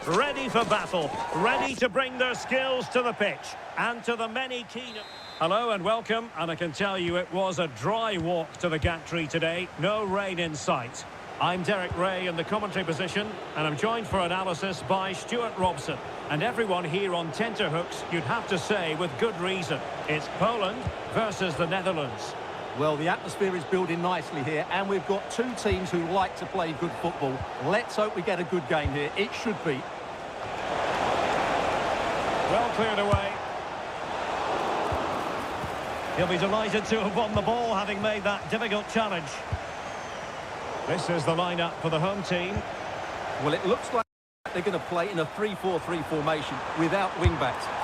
ready for battle, ready to bring their skills to the pitch, and to the many keen... Hello and welcome, and I can tell you it was a dry walk to the gantry today, no rain in sight. I'm Derek Ray in the commentary position, and I'm joined for analysis by Stuart Robson. And everyone here on tenterhooks, you'd have to say with good reason. It's Poland versus the Netherlands. Well, the atmosphere is building nicely here, and we've got two teams who like to play good football. Let's hope we get a good game here. It should be. Well cleared away. He'll be delighted to have won the ball, having made that difficult challenge. This is the lineup for the home team. Well, it looks like they're going to play in a 3-4-3 formation without wing-backs.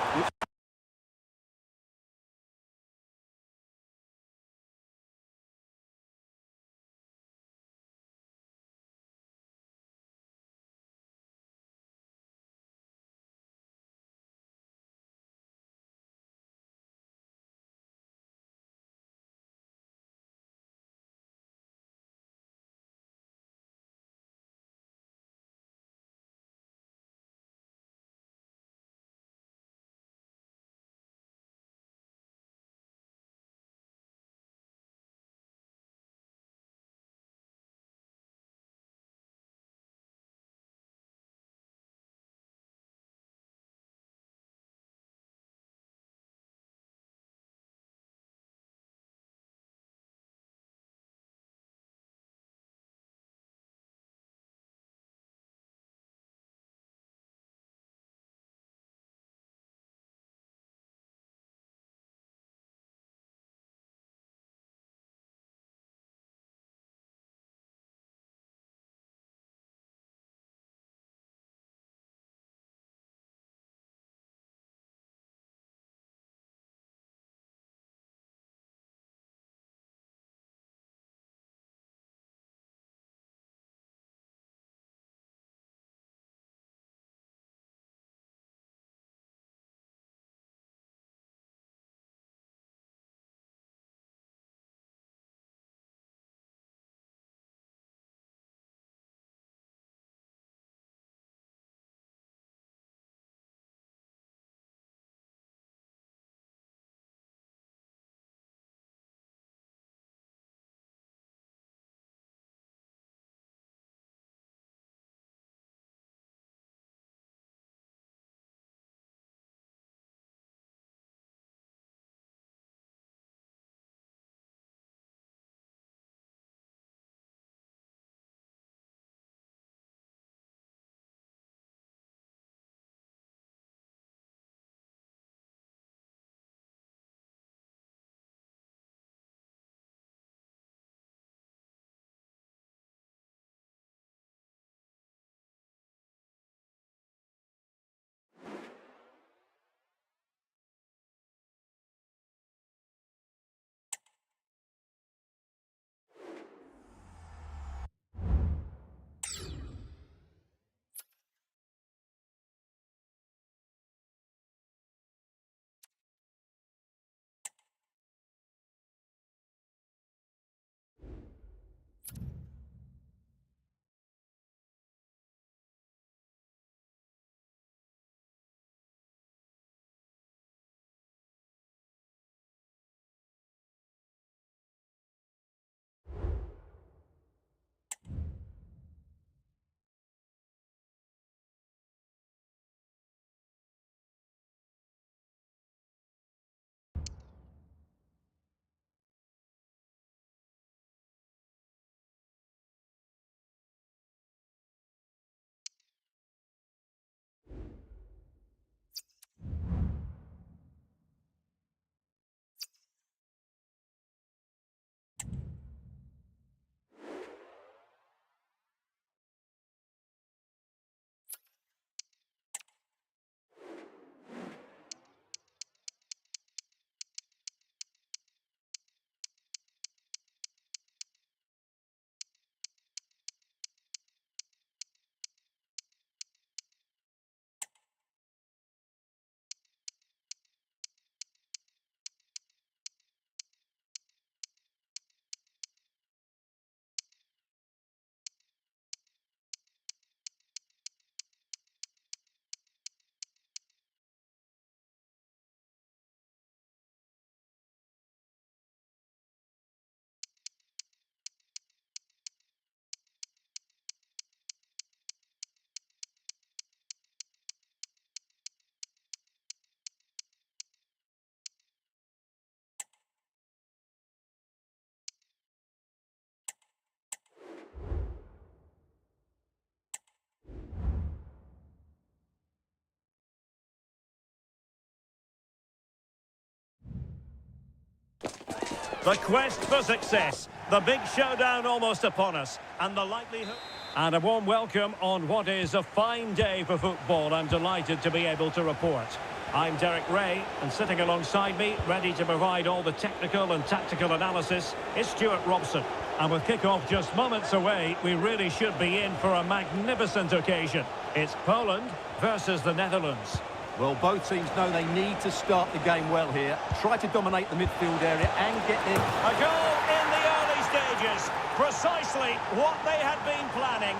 The quest for success. The big showdown almost upon us. And the likelihood... And a warm welcome on what is a fine day for football. I'm delighted to be able to report. I'm Derek Ray, and sitting alongside me, ready to provide all the technical and tactical analysis, is Stuart Robson. And with kick-off just moments away, we really should be in for a magnificent occasion. It's Poland versus the Netherlands. Well, both teams know they need to start the game well here. Try to dominate the midfield area and get in. A goal in the early stages. Precisely what they had been planning.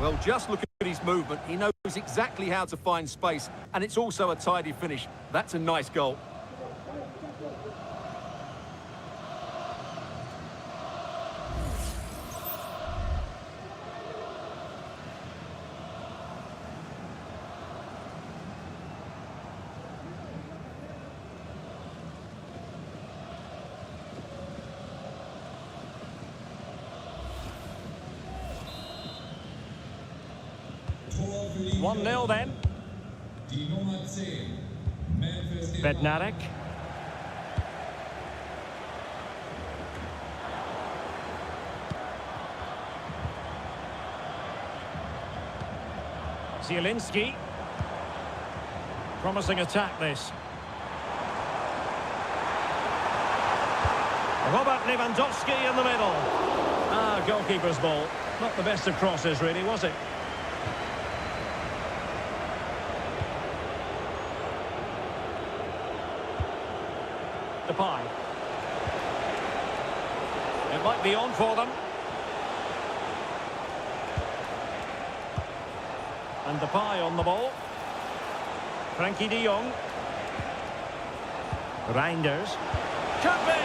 Well, just look at his movement. He knows exactly how to find space, and it's also a tidy finish. That's a nice goal. Tor 1-0 then. Die Nummer 10, Bednarek. Zielinski. Promising attack this. Robert Lewandowski in the middle. Goalkeeper's ball. Not the best of crosses really, was it? Depay. It might be on for them. And Depay on the ball. Frankie de Jong. Reinders. Could be!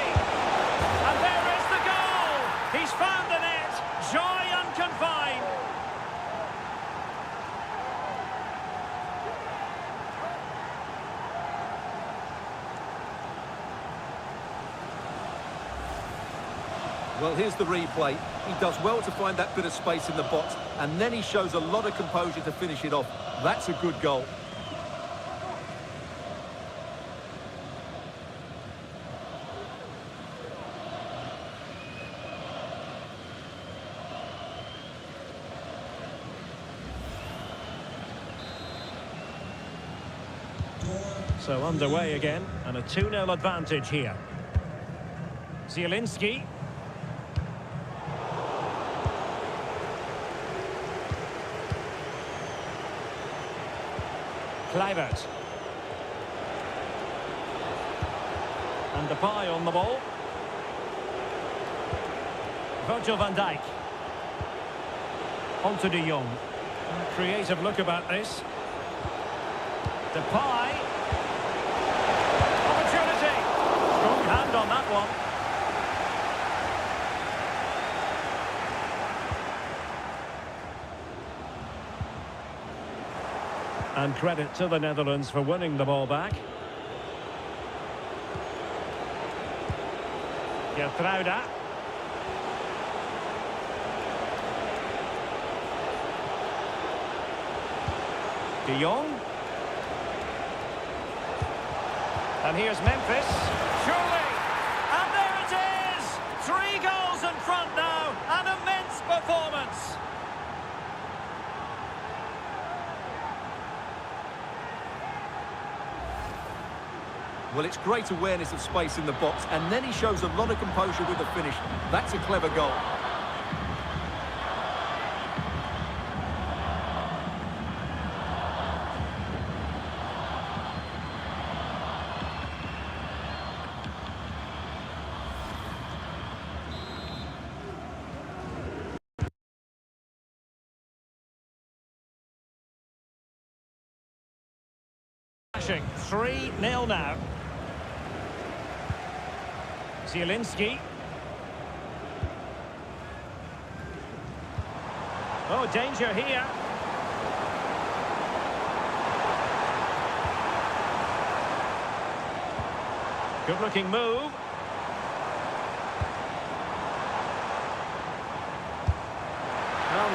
And there is the goal! He's found the net! Joy unconfined! Well, here's the replay. He does well to find that bit of space in the box, and then he shows a lot of composure to finish it off. That's a good goal. So underway again, and a 2-0 advantage here. Zielinski. Kluivert. And Depay on the ball. Virgil van Dijk. On to de Jong. Creative look about this. Depay. Opportunity. Strong hand on that one. And credit to the Netherlands for winning the ball back. Gertruida. De Jong. And here's Memphis. Surely! And there it is! 3 goals in front now. An immense performance. Well, it's great awareness of space in the box, and then he shows a lot of composure with the finish. That's a clever goal. Flashing 3-0 now. Zielinski. Oh, danger here. Good looking move.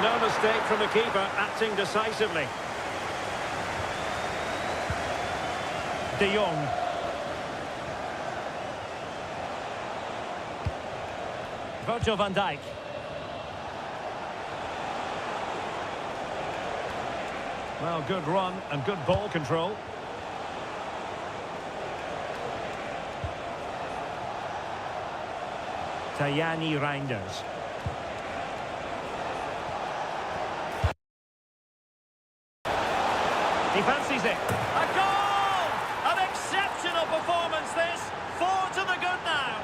no mistake from the keeper, acting decisively. De Jong. Virgil van Dijk. Well, good run and good ball control. Tajani Reinders. He fancies it. A goal! An exceptional performance this. 4 to the good now.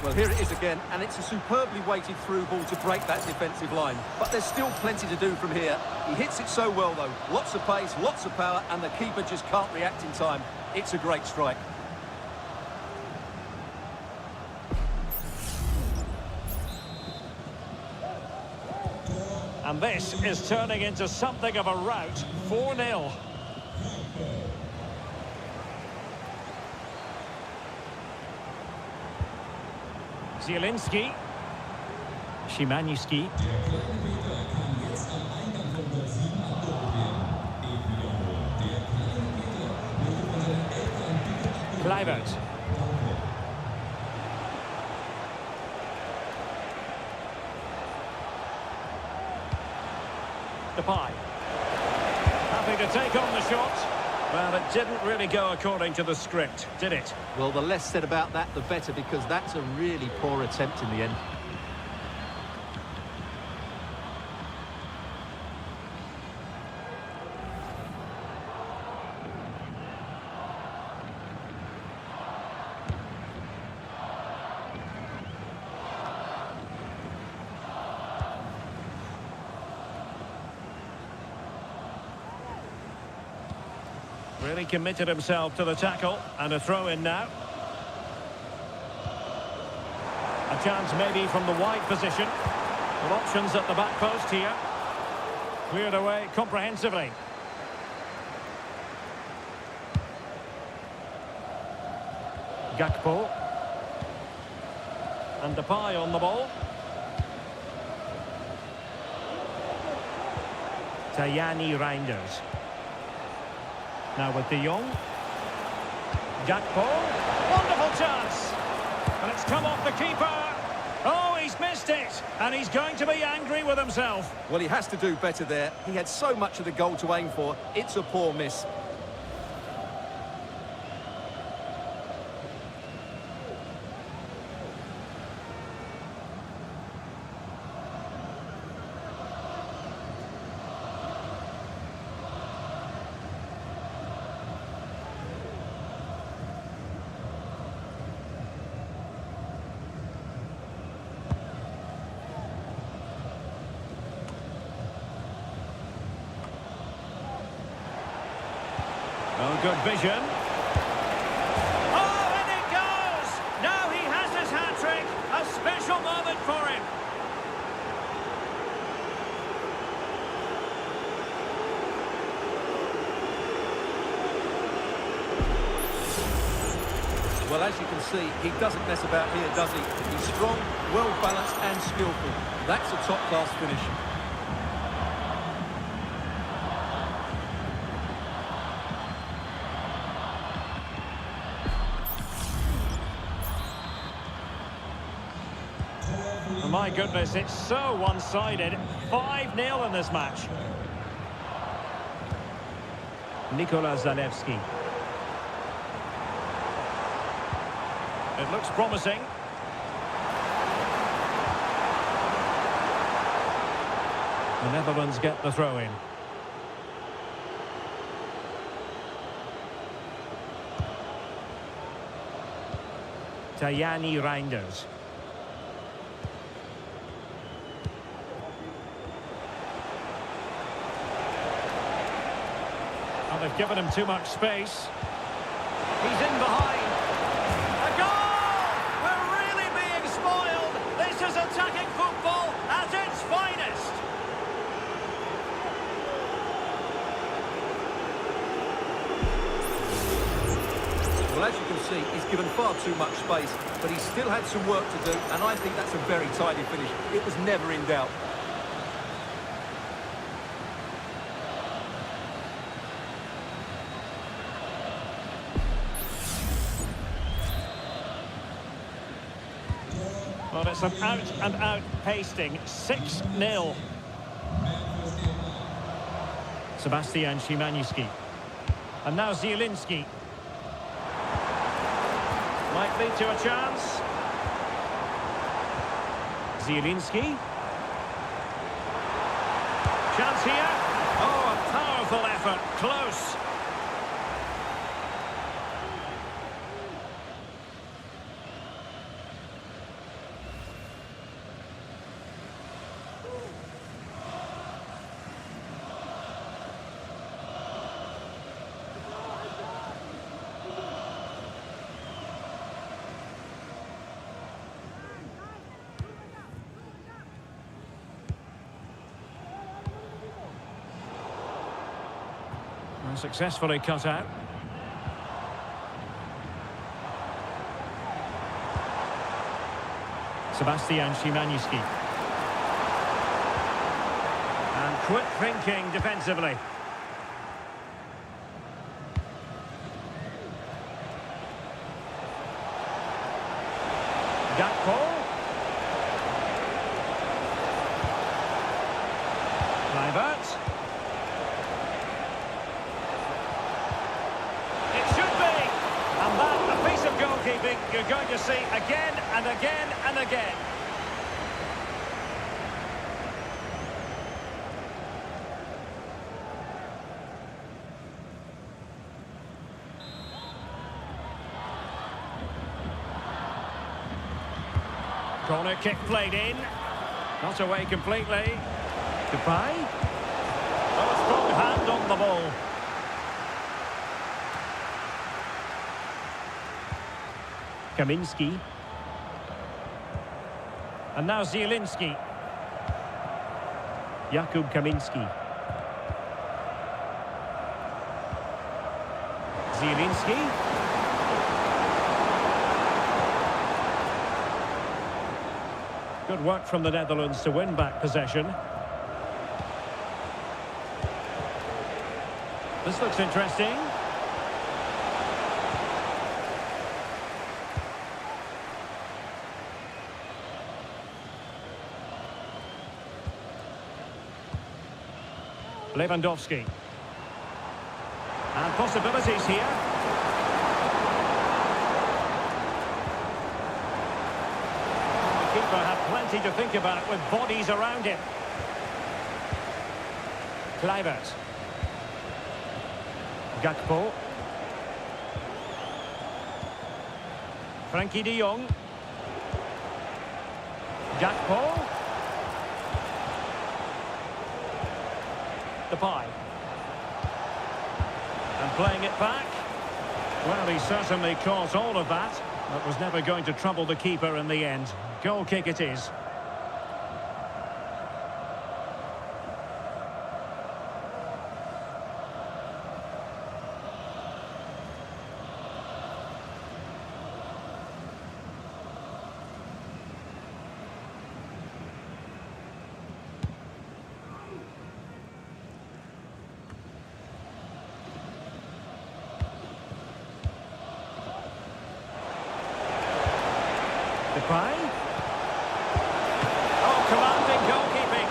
Well, here it is again, and it's a superbly weighted through ball to break that defensive line. But there's still plenty to do from here. He hits it so well, though. Lots of pace, lots of power, and the keeper just can't react in time. It's a great strike. And this is turning into something of a rout. 4-0. Zielinski. Szymański. Der kleine Peter kann jetzt am Eingang von Block 7 abgeholt werden. Ich wiederhole, der kleine Peter möchte von seinen Eltern bitte abgeholt Kluivert. werden. Danke. Depay. Happy to take on the shot. Well, it didn't really go according to the script, did it? Well, the less said about that, the better, because that's a really poor attempt in the end. Really committed himself to the tackle, and a throw-in now. A chance maybe from the wide position. With options at the back post here. Cleared away comprehensively. Gakpo. And Depay on the ball. Tajani Reinders. Now with De Jong. Gakpo. Wonderful chance. And it's come off the keeper. Oh, he's missed it. And he's going to be angry with himself. Well, he has to do better there. He had so much of the goal to aim for. It's a poor miss. Oh, good vision. Oh, and it goes! Now he has his hat-trick. A special moment for him. Well, as you can see, he doesn't mess about here, does he? He's strong, well-balanced and skillful. That's a top-class finish. My goodness, it's so one-sided. 5-0 in this match. Nikola Zalewski. It looks promising. The Netherlands get the throw-in. Tajani Reinders. Well, they've given him too much space. He's in behind. A goal! We're really being spoiled. This is attacking football at its finest. see, he's given far too much space, but he's still had some work to do, and I think that's a very tidy finish. It was never in doubt. Well, it's an out-and-out pasting. 6-0. Sebastian Szymanski. And now Zielinski. Might lead to a chance. Zielinski. Chance here. Oh, a powerful effort. Close. And successfully cut out. Sebastian Szymanski. And quick thinking defensively. Gakpo. Kluivert. Goalkeeping you're going to see again and again and again. Corner kick played in. Not away completely. Depay. Oh, a strong hand on the ball. Kaminski. And now Zielinski. Jakub Kaminski. Zielinski. Good work from the Netherlands to win back possession. This looks interesting. Lewandowski. And possibilities here. The keeper had plenty to think about with bodies around him. Kluivert. Gakpo. Frankie de Jong. Gakpo. Depay. And playing it back. Well, he certainly caught all of that, but was never going to trouble the keeper in the end. Goal kick it is. Depay. Oh, commanding goalkeeping.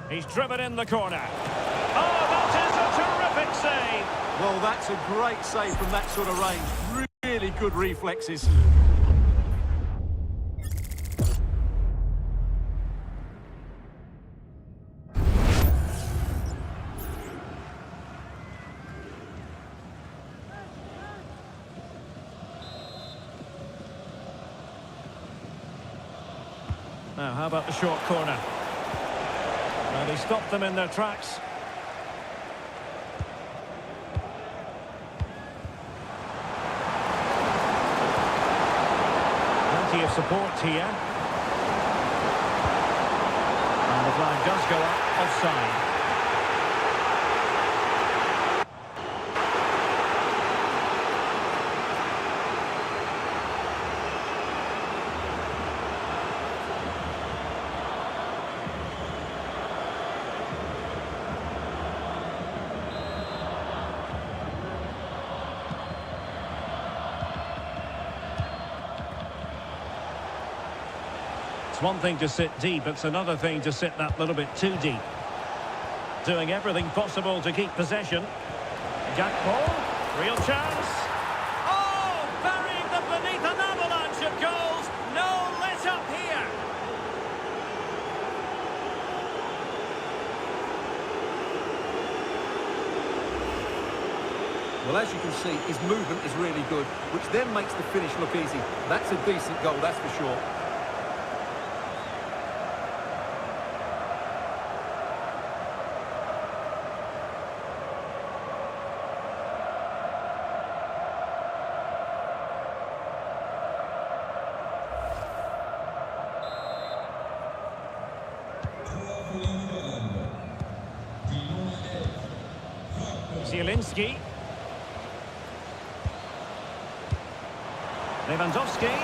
He's driven in the corner. Oh, that is a terrific save. Well, that's a great save from that sort of range. Really good reflexes. Now, how about the short corner? Well, he stopped them in their tracks. plenty of support here. And the flag does go up, offside. It's one thing to sit deep, it's another thing to sit that little bit too deep. Doing everything possible to keep possession. Gakpo, real chance. Oh, burying them beneath an avalanche of goals. No let up here. Well, as you can see, his movement is really good, which then makes the finish look easy. That's a decent goal, that's for sure. Zielinski. Lewandowski.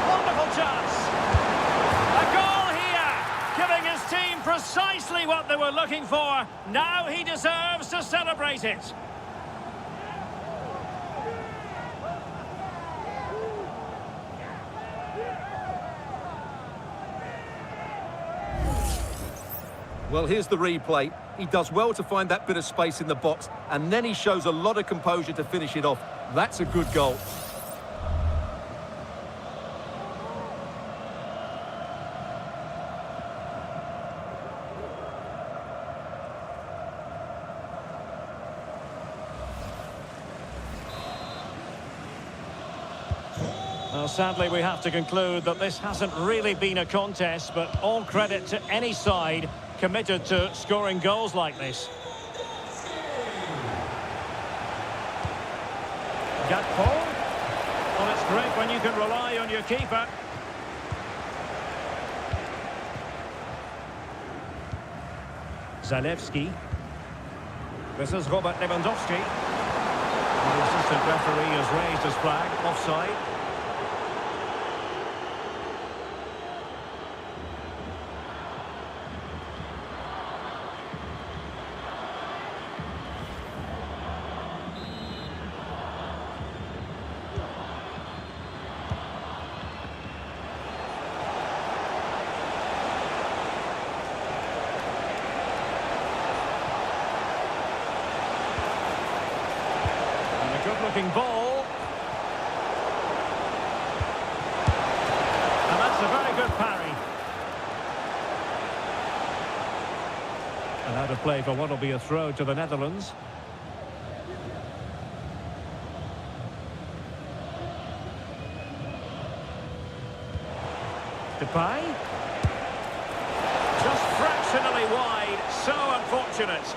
Wonderful chance. A goal here, giving his team precisely what they were looking for. Now he deserves to celebrate it. Well, here's the replay. He does well to find that bit of space in the box, and then he shows a lot of composure to finish it off. That's a good goal. Well, sadly, we have to conclude that this hasn't really been a contest, but all credit to any side committed to scoring goals like this. Gakpo. Well, it's great when you can rely on your keeper. Zalewski. This is Robert Lewandowski. The assistant referee has raised his flag, offside. Good-looking ball. And that's a very good parry. And out of play for what will be a throw to the Netherlands. Depay. Just fractionally wide. So unfortunate.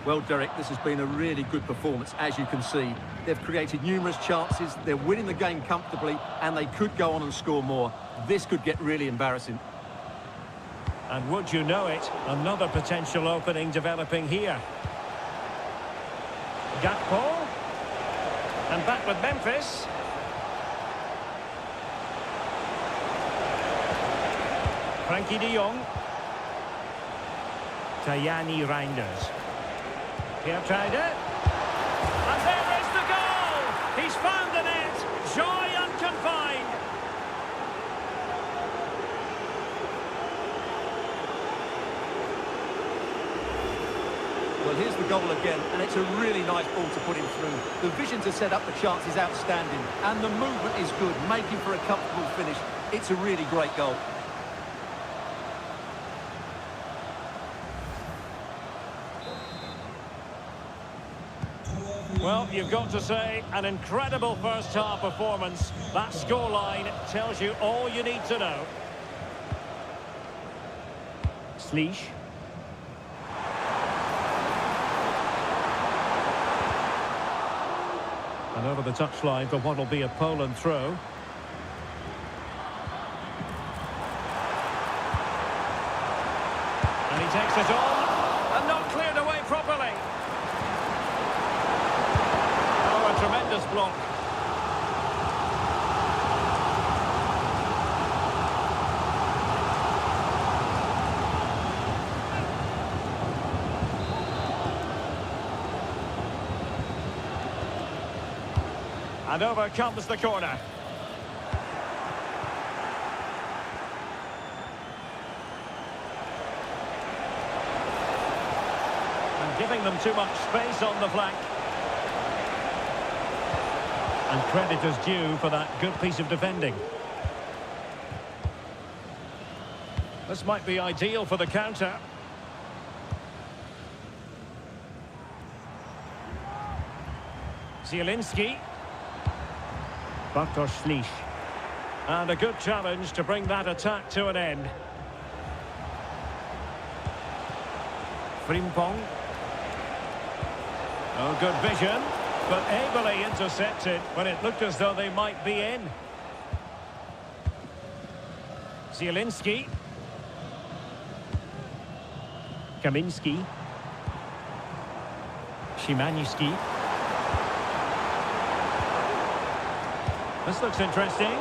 Well, Derek, this has been a really good performance, as you can see. They've created numerous chances, they're winning the game comfortably, and they could go on and score more. This could get really embarrassing. And would you know it, another potential opening developing here. Gakpo. And back with Memphis. Frankie de Jong. Tajani Reinders. Pierre tried it. And there is the goal! He's found the net. Joy unconfined. Well, here's the goal again, and it's a really nice ball to put him through. The vision to set up the chance is outstanding, and the movement is good, making for a comfortable finish. It's a really great goal. Well, you've got to say, an incredible first-half performance. That scoreline tells you all you need to know. Slish. And over the touchline for what will be a Poland throw. And he takes it on, and not cleared away properly. Oh, a tremendous block. And over comes the corner. And giving them too much space on the flank. And credit is due for that good piece of defending. This might be ideal for the counter. Zielinski. Bartosz Ślisz. And a good challenge to bring that attack to an end. Frimpong. Oh, good vision, but ably intercepted when it looked as though they might be in. Zielinski. Kaminski. Szymański. This looks interesting.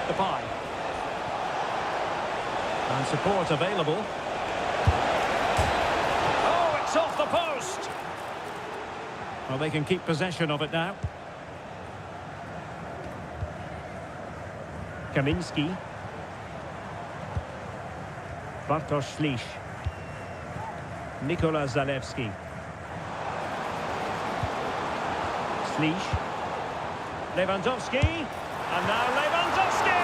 Depay. And support available. Oh, it's off the post! Well, they can keep possession of it now. Kaminski. Bartosz Ślisz. Nikola Zalewski. Ślisz. Lewandowski. And now Lewandowski!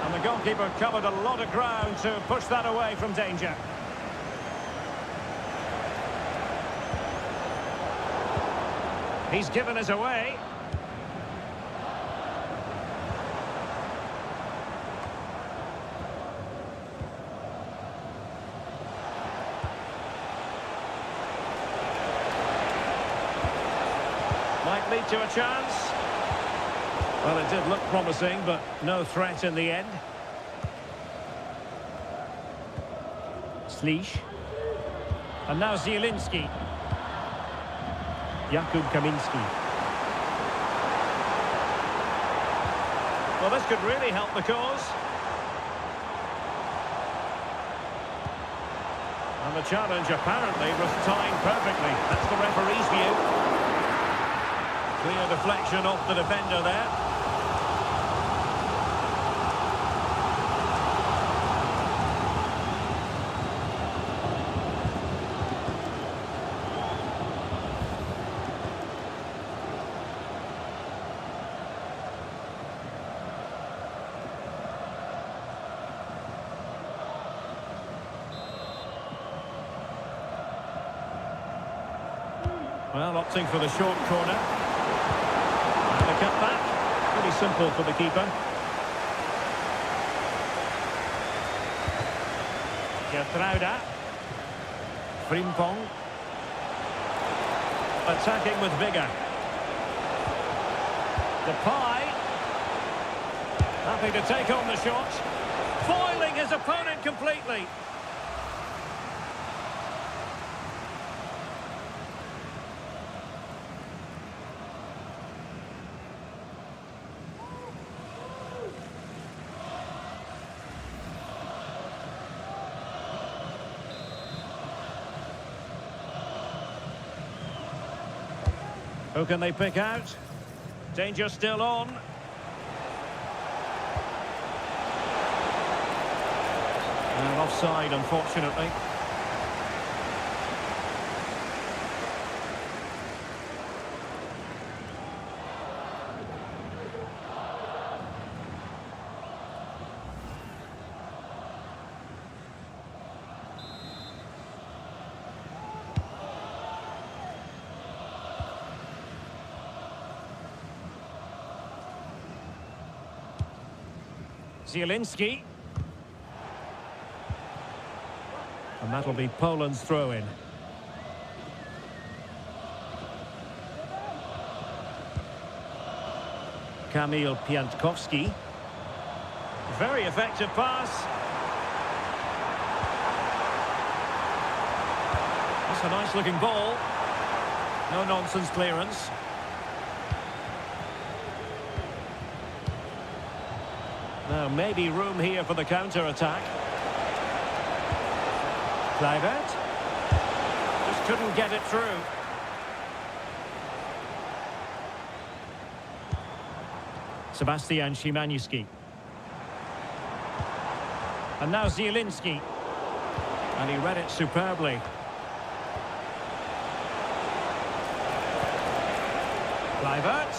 And the goalkeeper covered a lot of ground to push that away from danger. He's given us away. Might lead to a chance. Well, it did look promising, but no threat in the end. Ślisz. And now Zielinski. Jakub Kaminski. Well, this could really help the cause. And the challenge apparently was timed perfectly. That's the referee's view. Clear deflection off the defender there. Well, opting for the short corner. And a cut back. Pretty simple for the keeper. Gertruida. Frimpong. Attacking with vigour. Depay. Happy to take on the shot. Foiling his opponent completely. Who can they pick out? Danger still on. And offside, unfortunately. Zielinski. And that'll be Poland's throw-in. Kamil Piątkowski. Very effective pass. That's a nice-looking ball. No-nonsense clearance. Now, maybe room here for the counter-attack. Kluivert. Just couldn't get it through. Sebastian Szymanski. And now Zielinski. And he read it superbly. Kluivert.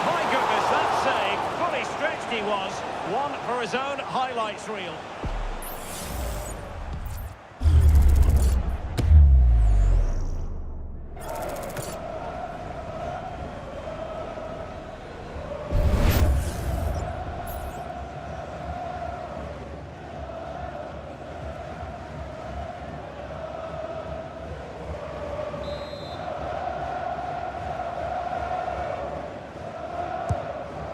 My goodness, that save. Fully stretched he was. One for his own highlights reel.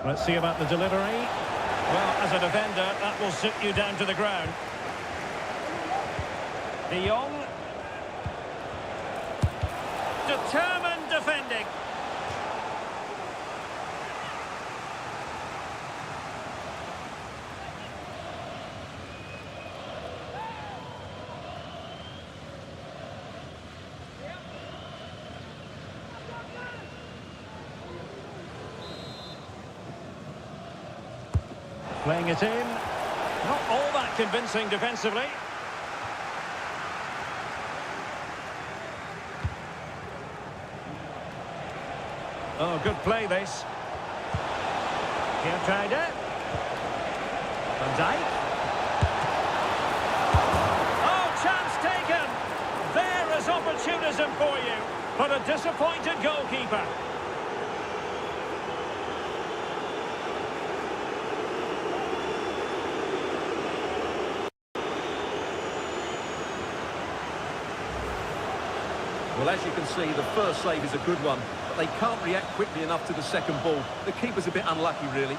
Let's see about the delivery. Well, as a defender, that will sit you down to the ground. De Jong. Determined defending. Playing it in. Not all that convincing defensively. Oh, good play this. Here tried it. Van Dijk. Oh, chance taken. There is opportunism for you. But a disappointed goalkeeper. Well, as you can see, the first save is a good one, but they can't react quickly enough to the second ball. The keeper's a bit unlucky, really.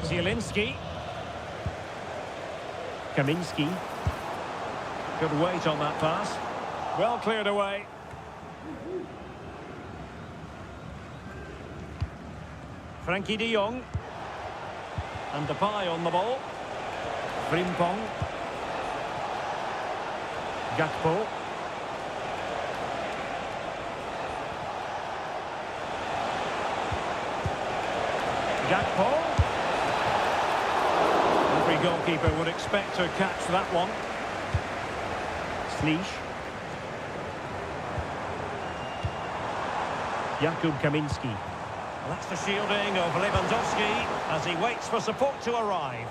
Zielinski. Kaminski. Good weight on that pass. Well cleared away. Frankie de Jong. And Depay on the ball. Frimpong. Gakpo. Gakpo. Every goalkeeper would expect to catch that one. Slisz. Jakub Kaminski. Well, that's the shielding of Lewandowski as he waits for support to arrive.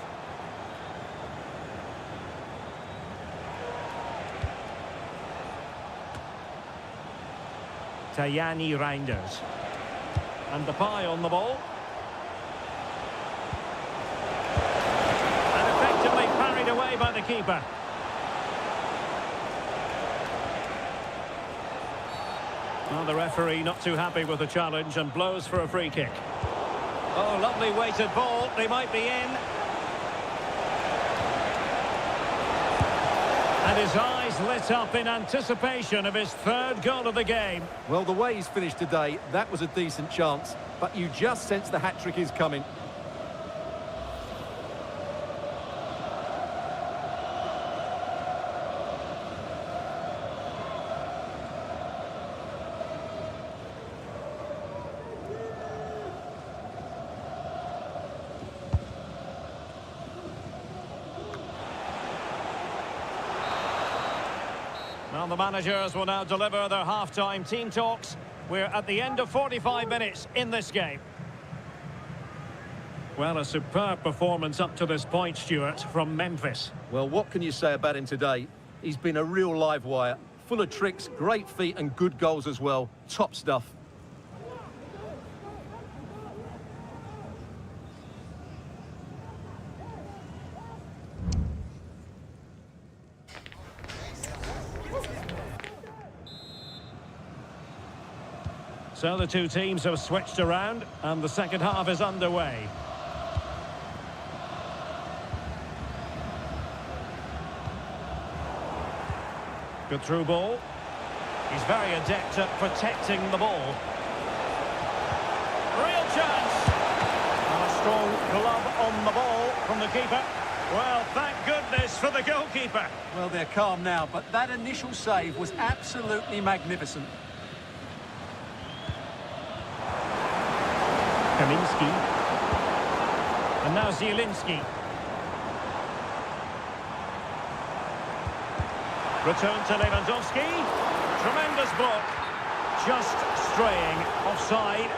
Tajani Reinders. And Depay on the ball. And effectively parried away by the keeper. Well, the referee not too happy with the challenge and blows for a free kick. Oh, lovely weighted ball. They might be in. And his eyes lit up in anticipation of his third goal of the game. Well, the way he's finished today, that was a decent chance, but you just sense the hat-trick is coming. Well, the managers will now deliver their half-time team talks. We're at the end of 45 minutes in this game. Well, a superb performance up to this point, Stuart, from Memphis. Well, what can you say about him today? He's been a real live wire, full of tricks, great feet and good goals as well. Top stuff. So the two teams have switched around and the second half is underway. Good through ball. He's very adept at protecting the ball. Real chance. And a strong glove on the ball from the keeper. Well, thank goodness for the goalkeeper. Well, they're calm now, but that initial save was absolutely magnificent. Kaminski. And now Zielinski. Return to Lewandowski. Tremendous block. Just straying offside.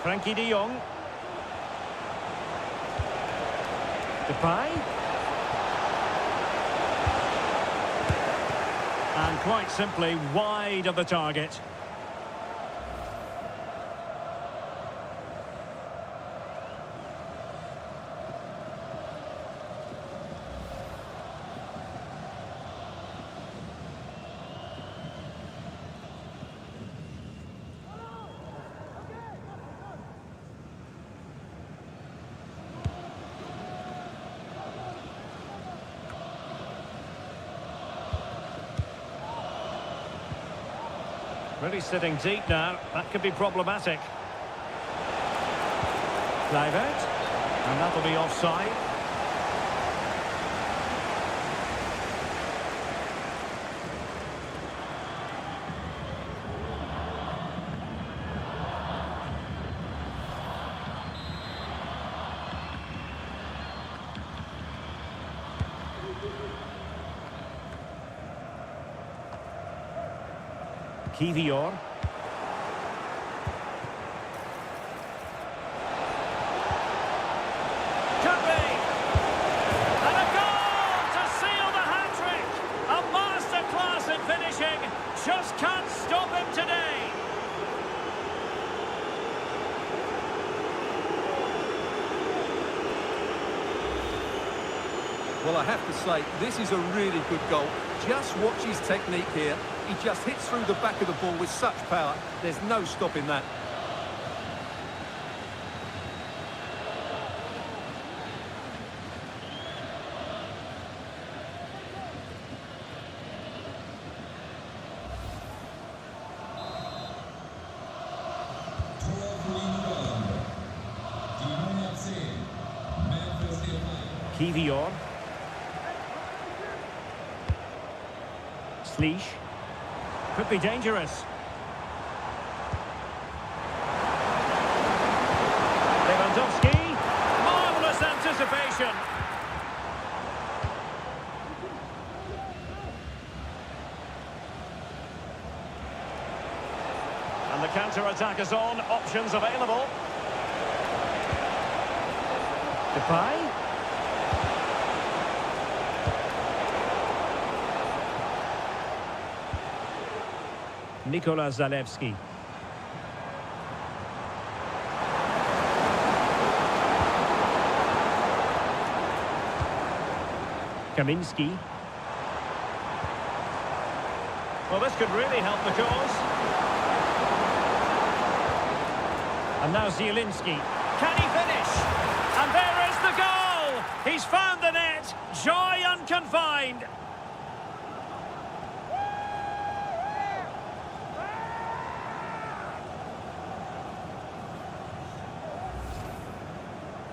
Frankie de Jong. Depay. And quite simply wide of the target. Really sitting deep now. That could be problematic. Kluivert. And that'll be offside. Kivior. Could be! And a goal to seal the hat-trick! A masterclass in finishing. Just can't stop him today. Well, I have to say, this is a really good goal. Just watch his technique here. He just hits through the back of the ball with such power. There's no stopping that. Tor für die Niederlande. Die Nummer 10, Memphis Depay. Kivior. Slisch. Could be dangerous. Lewandowski. Marvellous anticipation. And the counter-attack is on. Options available. Depay. Nikola Zalewski. Kaminski. Well, this could really help the cause. And now Zielinski. Can he finish? And there is the goal! He's found the net. Joy unconfined.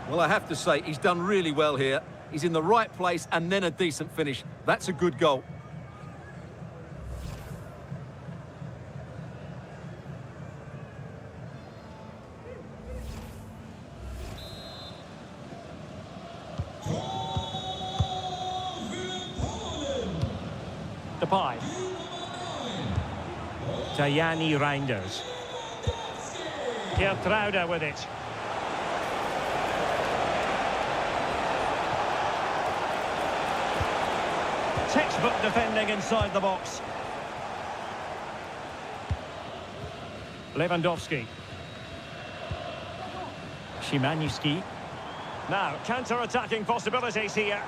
Well, I have to say, he's done really well here. He's in the right place and then a decent finish. That's a good goal. Depay. Tajani Reinders. Geertruida with it. Textbook defending inside the box. Lewandowski. Szymański. Now, counter-attacking possibilities here.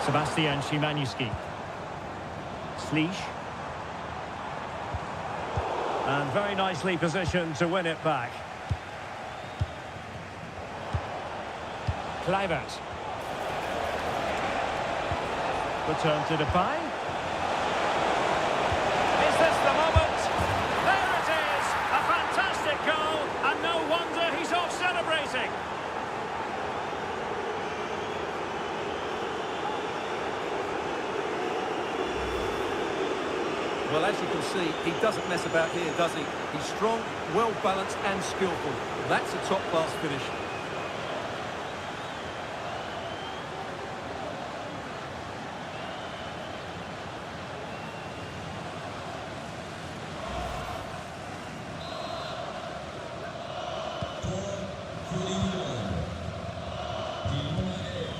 Sebastian Szymański. Slisz. And very nicely positioned to win it back. Kluivert. Return to Depay. Is this the moment? There it is! A fantastic goal, and no wonder he's off celebrating. Well, as you can see, he doesn't mess about here, does he? He's strong, well-balanced and skillful. That's a top-class finish.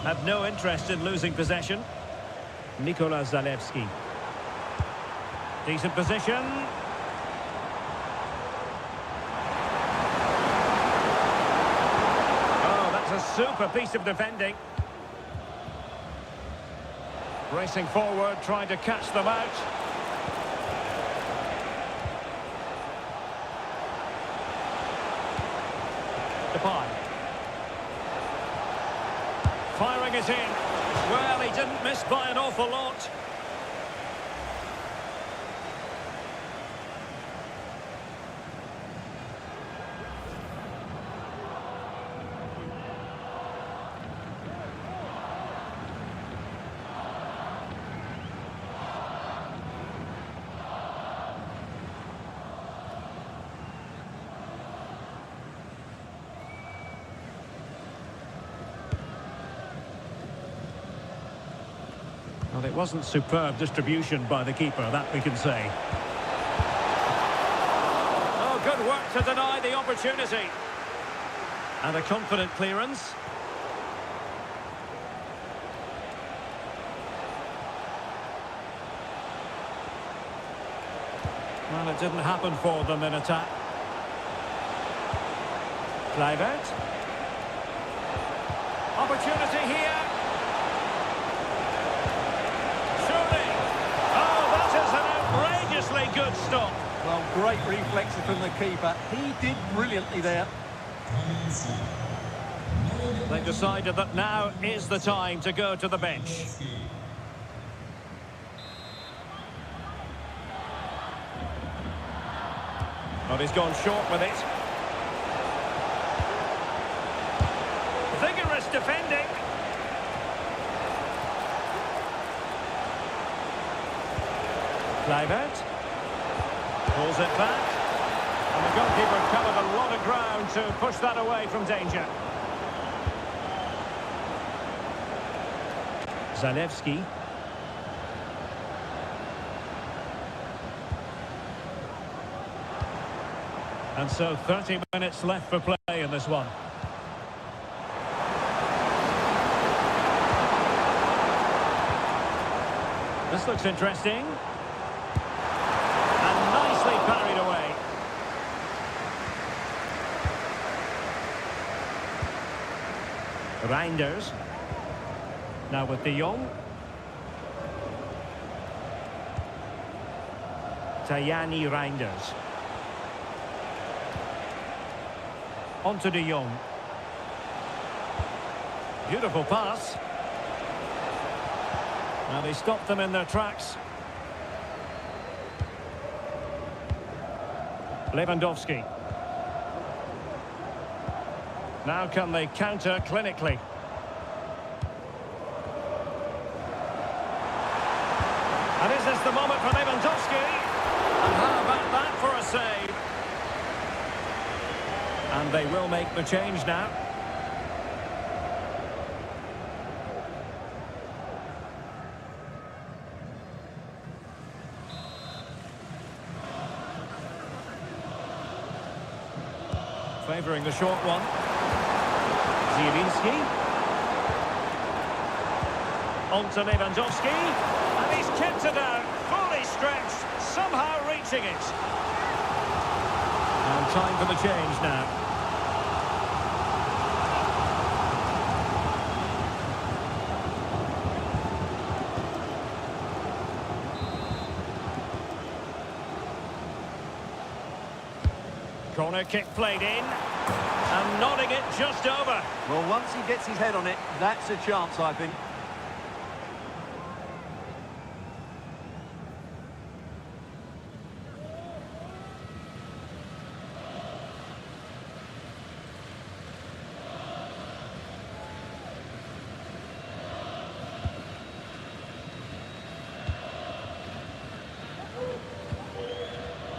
Have no interest in losing possession. Nikola Zalewski. Decent position. Oh, that's a super piece of defending. Racing forward, trying to catch them out. Depay. Firing it in. Well, he didn't miss by an awful lot. Well, it wasn't superb distribution by the keeper, that we can say. Oh, good work to deny the opportunity. And a confident clearance. Well, it didn't happen for them in attack. Kluivert. Opportunity here. Good stop. Well, great reflexes from the keeper. He did brilliantly there. They've decided that now is the time to go to the bench. But he's gone short with it. Vigorous defending. Kluivert. Pulls it back. And the goalkeeper covered a lot of ground to push that away from danger. Zalewski. And so 30 minutes left for play in this one. This looks interesting. And nicely parried away. Reinders. Now with De Jong. Tajani Reinders. On to De Jong. Beautiful pass. Now they stopped them in their tracks. Lewandowski. Now can they counter clinically? And is this the moment for Lewandowski? And how about that for a save? And they will make the change now. Favouring the short one. Zielinski. On to Lewandowski. And he's kept it out. Fully stretched. Somehow reaching it. And time for the change now. Corner kick played in. And nodding it just over. Well, once he gets his head on it, that's a chance, I think.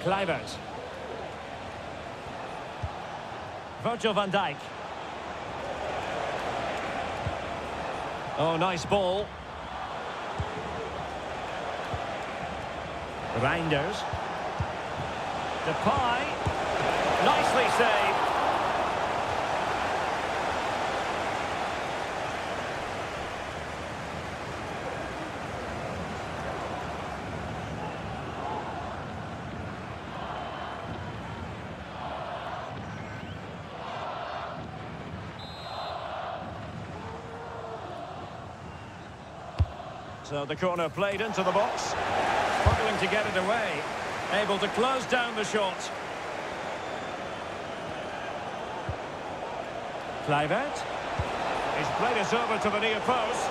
Kluivert. Virgil van Dijk. Oh, nice ball. Reinders. Depay. Nicely saved. So the corner played into the box. Struggling to get it away. Able to close down the shot. Kluivert. He's played it over to the near post.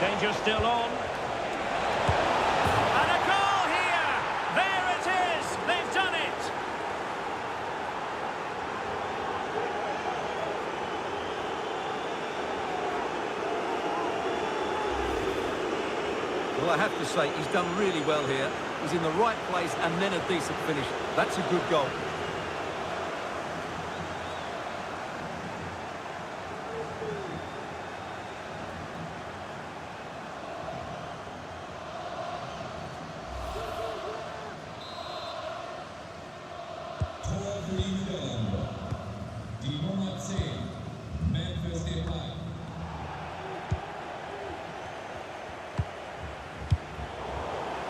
Danger still on. And a goal here! There it is! They've done it! Well, I have to say, he's done really well here. He's in the right place and then a decent finish. That's a good goal. Tor für die Niederlande. Die Nummer 10, Memphis Depay.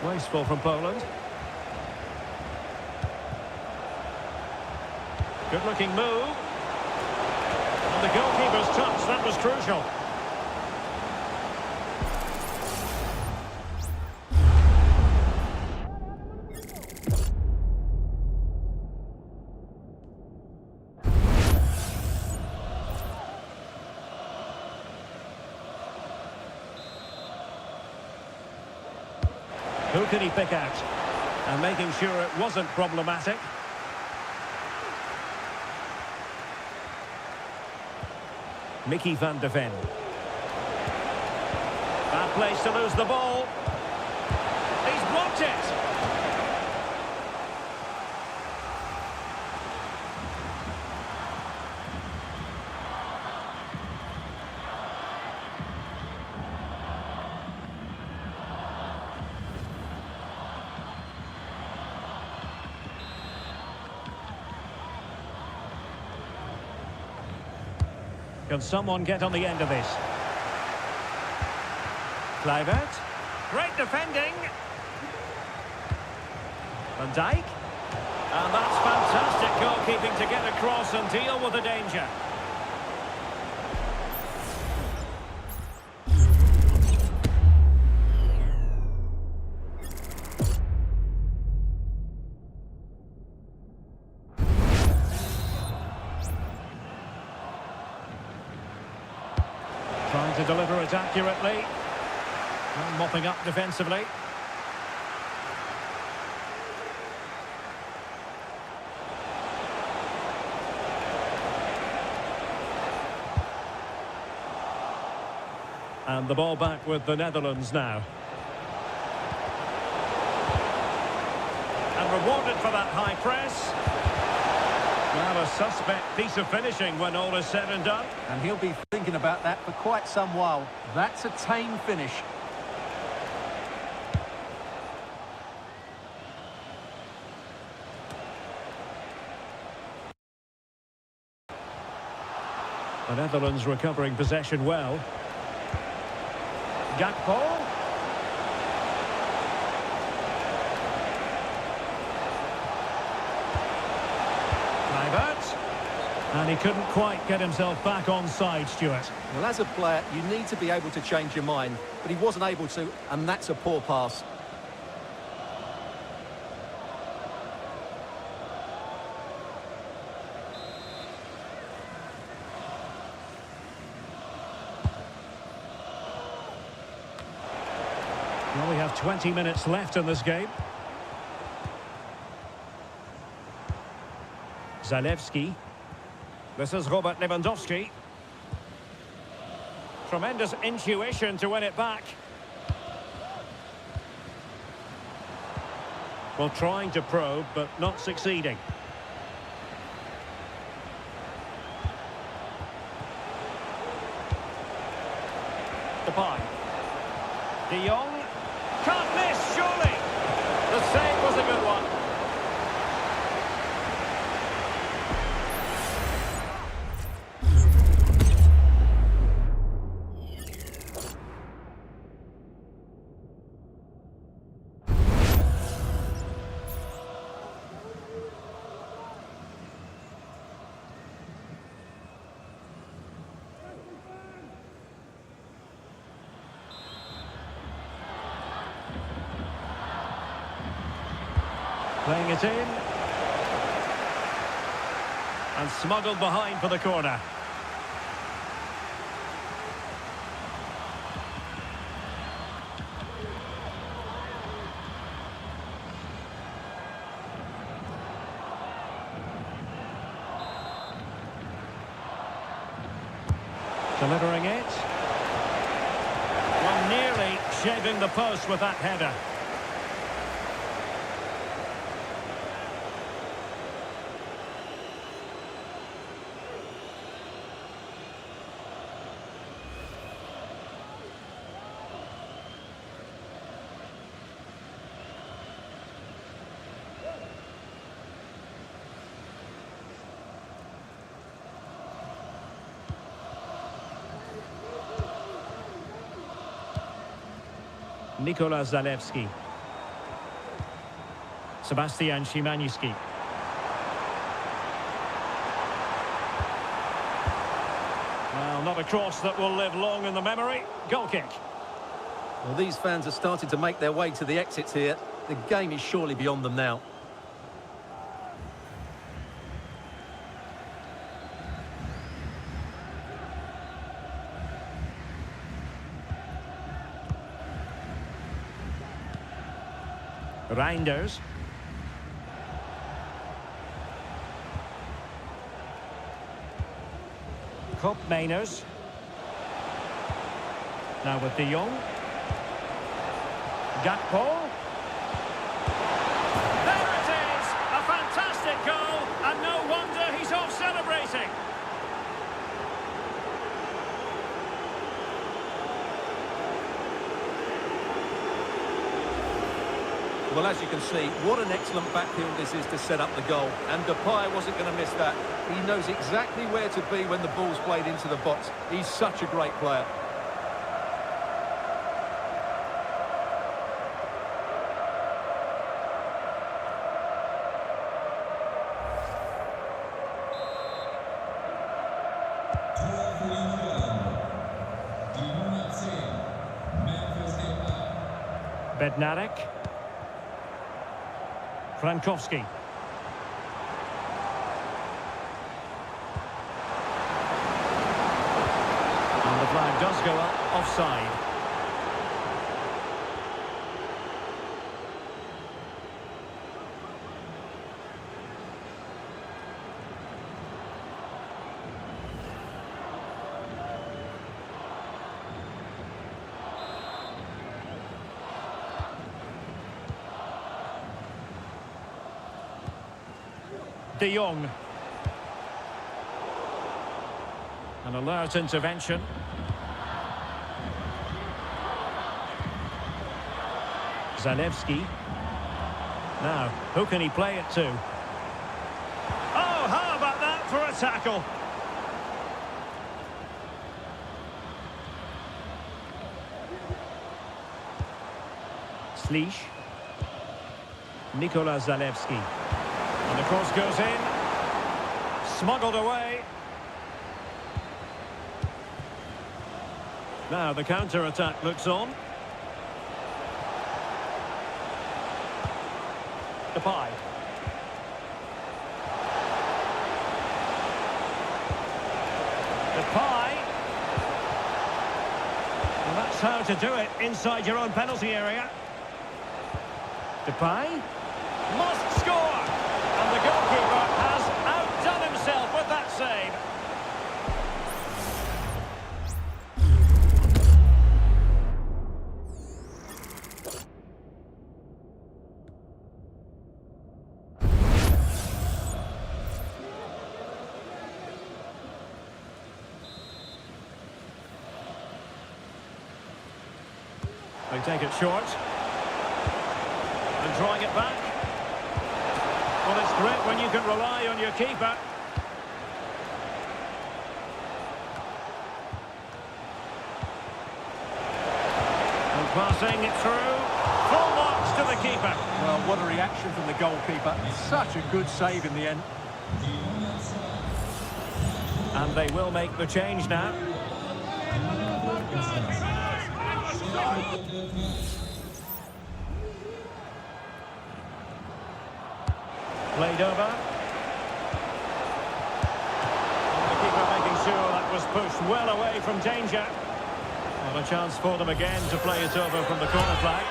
Wasteful from Poland. Good-looking move. And the goalkeeper's touch, that was crucial. Who can he pick out? And making sure it wasn't problematic. Mickey van de Ven. Bad place to lose the ball. He's blocked it. Can someone get on the end of this? Kluivert. Great defending. Van Dijk. And that's fantastic goalkeeping to get across and deal with the danger. Trying to deliver it accurately. And mopping up defensively. And the ball back with the Netherlands now. And rewarded for that high press. Well, a suspect piece of finishing when all is said and done. And he'll be thinking about that for quite some while. That's a tame finish. The Netherlands recovering possession well. Gakpo. Kluivert. And he couldn't quite get himself back on side, Stuart. Well, as a player, you need to be able to change your mind, but he wasn't able to, and that's a poor pass. Well, we have 20 minutes left in this game. Zalewski. This is Robert Lewandowski. Tremendous intuition to win it back. Well, trying to probe, but not succeeding. Depay. De Jong. Can't miss, surely. The save was a good one. Playing it in. And smuggled behind for the corner. Delivering it. Well, nearly shaving the post with that header. Zalewski. Sebastian Szymański. Well, not a cross that will live long in the memory. Goal kick. Well, these fans are starting to make their way to the exits here. The game is surely beyond them now. Reinders. Koopmeiners. Now with De Jong. Gakpo. There it is! A fantastic goal, and no wonder he's off celebrating. Well, as you can see, what an excellent backfield this is to set up the goal. And Depay wasn't going to miss that. He knows exactly where to be when the ball's played into the box. He's such a great player. Tor für die Niederlande. Die Nummer 10, Memphis Depay. Bednarek. Frankowski. And the flag does go up offside. De Jong. An alert intervention. Zalewski. Now, who can he play it to? Oh, how about that for a tackle? Slish. Nikola Zalewski. And the cross goes in. Smuggled away. Now the counter-attack looks on. Depay. Depay. And that's how to do it inside your own penalty area. Depay must score, and the goalkeeper has outdone himself with that save. They take it short. And drawing it back. Well, it's great when you can rely on your keeper. And passing it through. Full marks to the keeper. Well, what a reaction from the goalkeeper. Such a good save in the end. And they will make the change now. Played over. And the keeper making sure that was pushed well away from danger. Well, a chance for them again to play it over from the corner flag.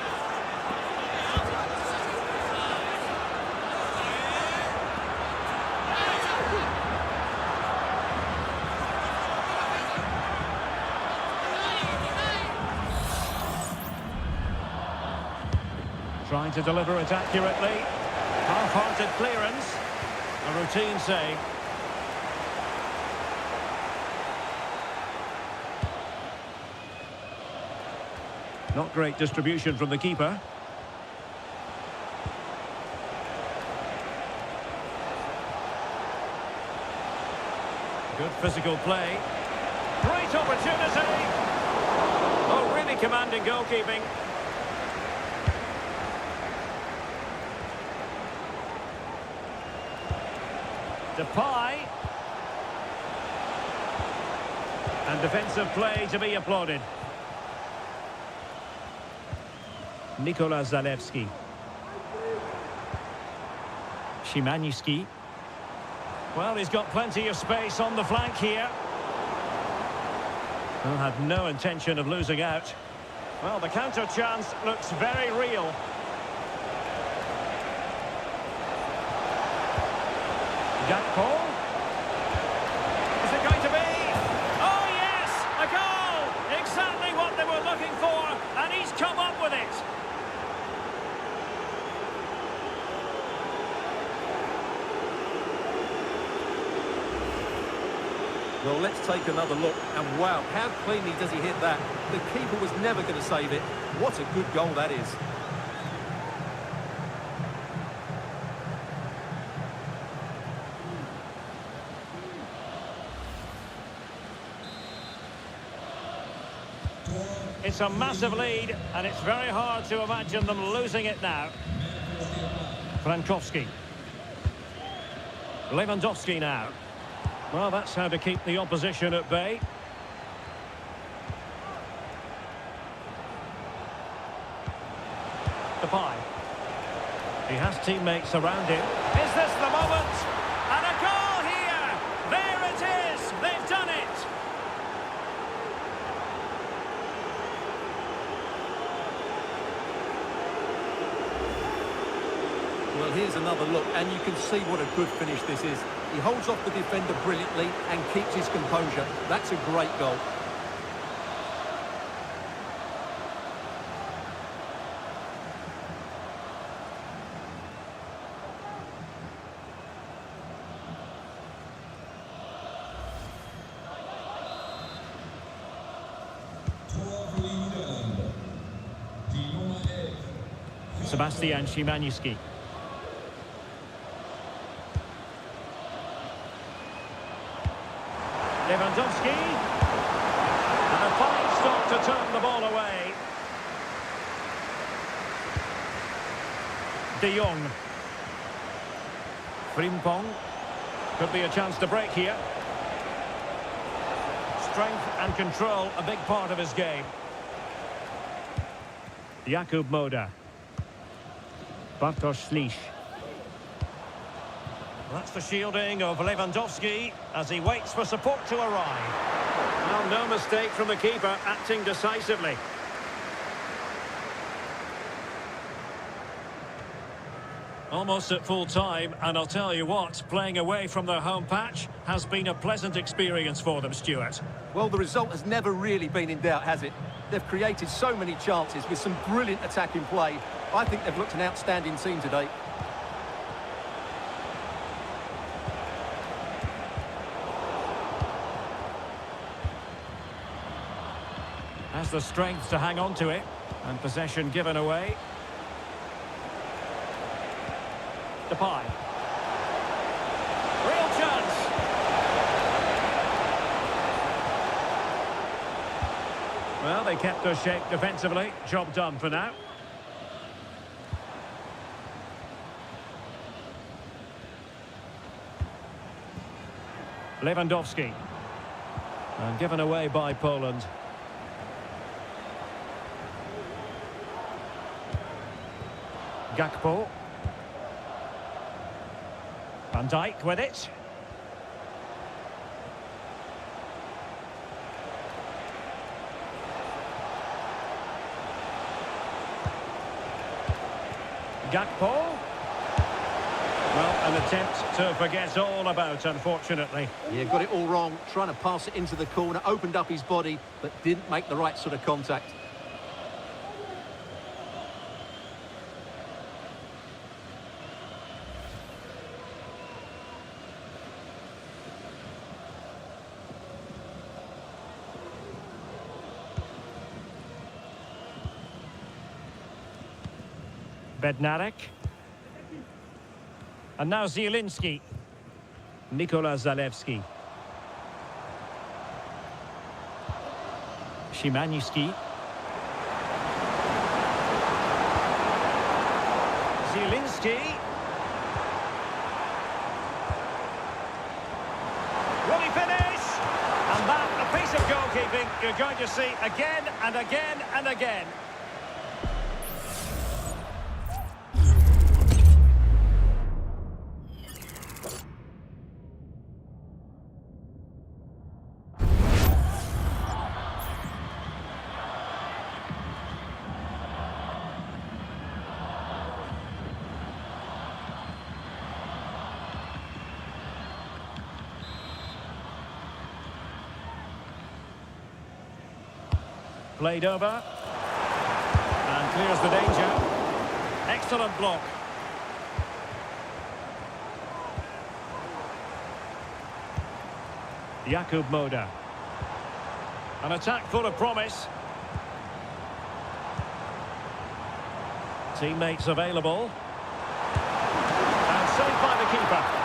Trying to deliver it accurately. Half-hearted clearance. A routine save. Not great distribution from the keeper. Good physical play. Great opportunity. Oh, really commanding goalkeeping. Depay. And defensive play to be applauded. Nikola Zalewski. Szymański. Well, he's got plenty of space on the flank here. Well, had no intention of losing out. Well, the counter chance looks very real. Gakpo. Is it going to be? Oh, yes! A goal! Exactly what they were looking for, and he's come up with it. Well, let's take another look, and wow, how cleanly does he hit that? The keeper was never going to save it. What a good goal that is. It's a massive lead, and it's very hard to imagine them losing it now. Frankowski. Lewandowski now. Well, that's how to keep the opposition at bay. Depay. He has teammates around him. Is this the moment? And a goal here! There it is! They've done it! Well, here's another look, and you can see what a good finish this is. He holds off the defender brilliantly and keeps his composure. That's a great goal. Sebastian Szymański. Lewandowski. And a fine stop to turn the ball away. de Jong. Frimpong. Could be a chance to break here. Strength and control, a big part of his game. Jakub Moda. Bartosz Slisz. That's the shielding of Lewandowski as he waits for support to arrive. Well, no mistake from the keeper, acting decisively. Almost at full time, and I'll tell you what, playing away from their home patch has been a pleasant experience for them, Stuart. Well, the result has never really been in doubt, has it? They've created so many chances with some brilliant attacking play. I think they've looked an outstanding team today. Has the strength to hang on to it, and possession given away. Depay. Real chance. Well, they kept their shape defensively. Job done for now. Lewandowski. And given away by Poland. Gakpo. Van Dijk with it. Gakpo. Well, an attempt to forget all about, unfortunately. Yeah, got it all wrong. Trying to pass it into the corner, opened up his body, but didn't make the right sort of contact. Bednarek. And now Zielinski. Nikola Zalewski. Szymański. Zielinski. Will he finish? And that, a piece of goalkeeping you're going to see again and again and again. Played over. And clears the danger. Excellent block. Jakub Moda. An attack full of promise. Teammates available. And saved by the keeper.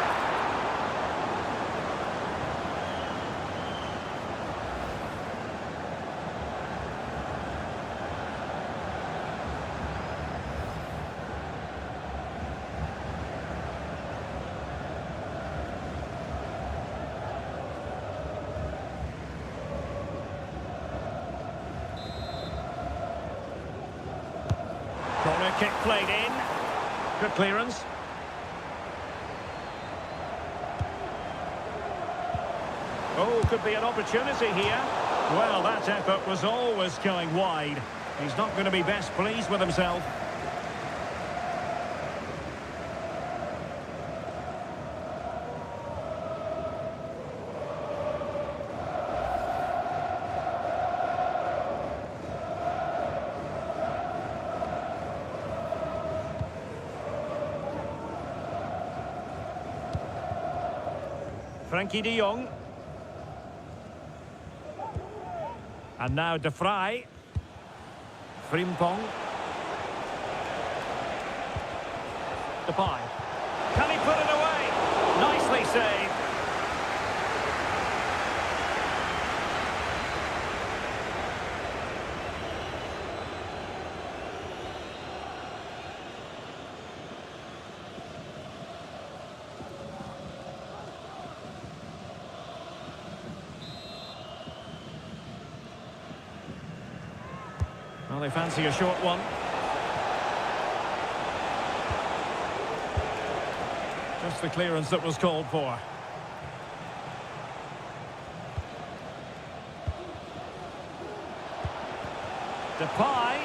Corner kick played in. Good clearance. Oh, could be an opportunity here. Well, that effort was always going wide. He's not going to be best pleased with himself. Frankie de Jong. And now De Vrij. Frimpong. Depay. Can he put it away? Nicely saved. Well, they fancy a short one. Just the clearance that was called for. Depay.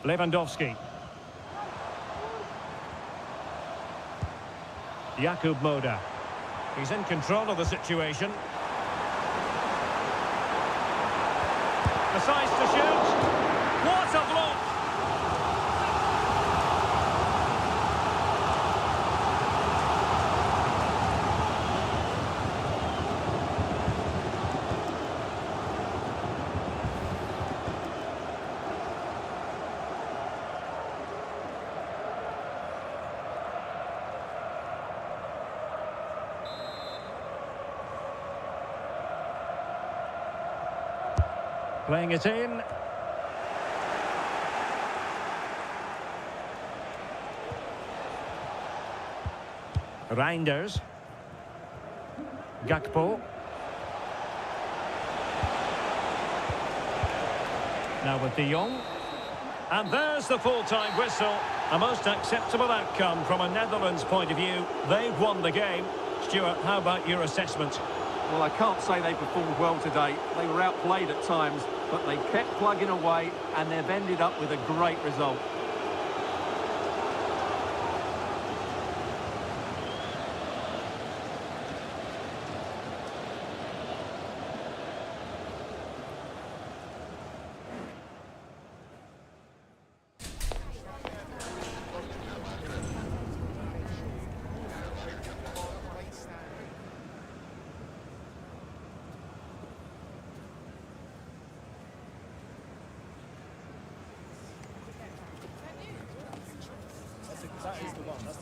Lewandowski. Jakub Moda. He's in control of the situation. Decides to shoot. What a block! Playing it in. Reinders. Gakpo. Now with De Jong. And there's the full-time whistle. A most acceptable outcome from a Netherlands point of view. They've won the game. Stuart, how about your assessment? Well, I can't say they performed well today. They were outplayed at times, but they kept plugging away and they've ended up with a great result. That is the one. That's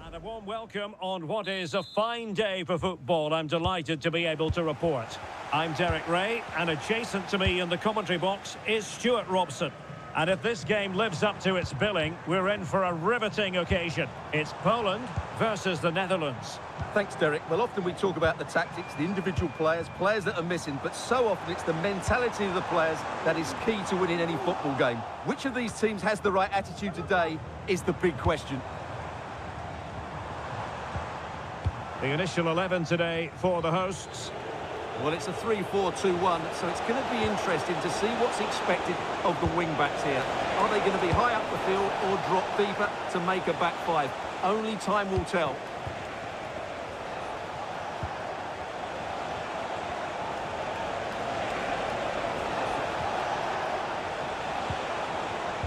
And a warm welcome on what is a fine day for football. I'm delighted to be able to report. I'm Derek Ray, and adjacent to me in the commentary box is Stuart Robson. And if this game lives up to its billing, we're in for a riveting occasion. It's Poland versus the Netherlands. Thanks, Derek. Well, often we talk about the tactics, the individual players that are missing, but so often it's the mentality of the players that is key to winning any football game. Which of these teams has the right attitude today is the big question. The initial 11 today for the hosts. Well, it's a 3-4-2-1, so it's going to be interesting to see what's expected of the wing-backs here. Are they going to be high up the field or drop deeper to make a back five? Only time will tell.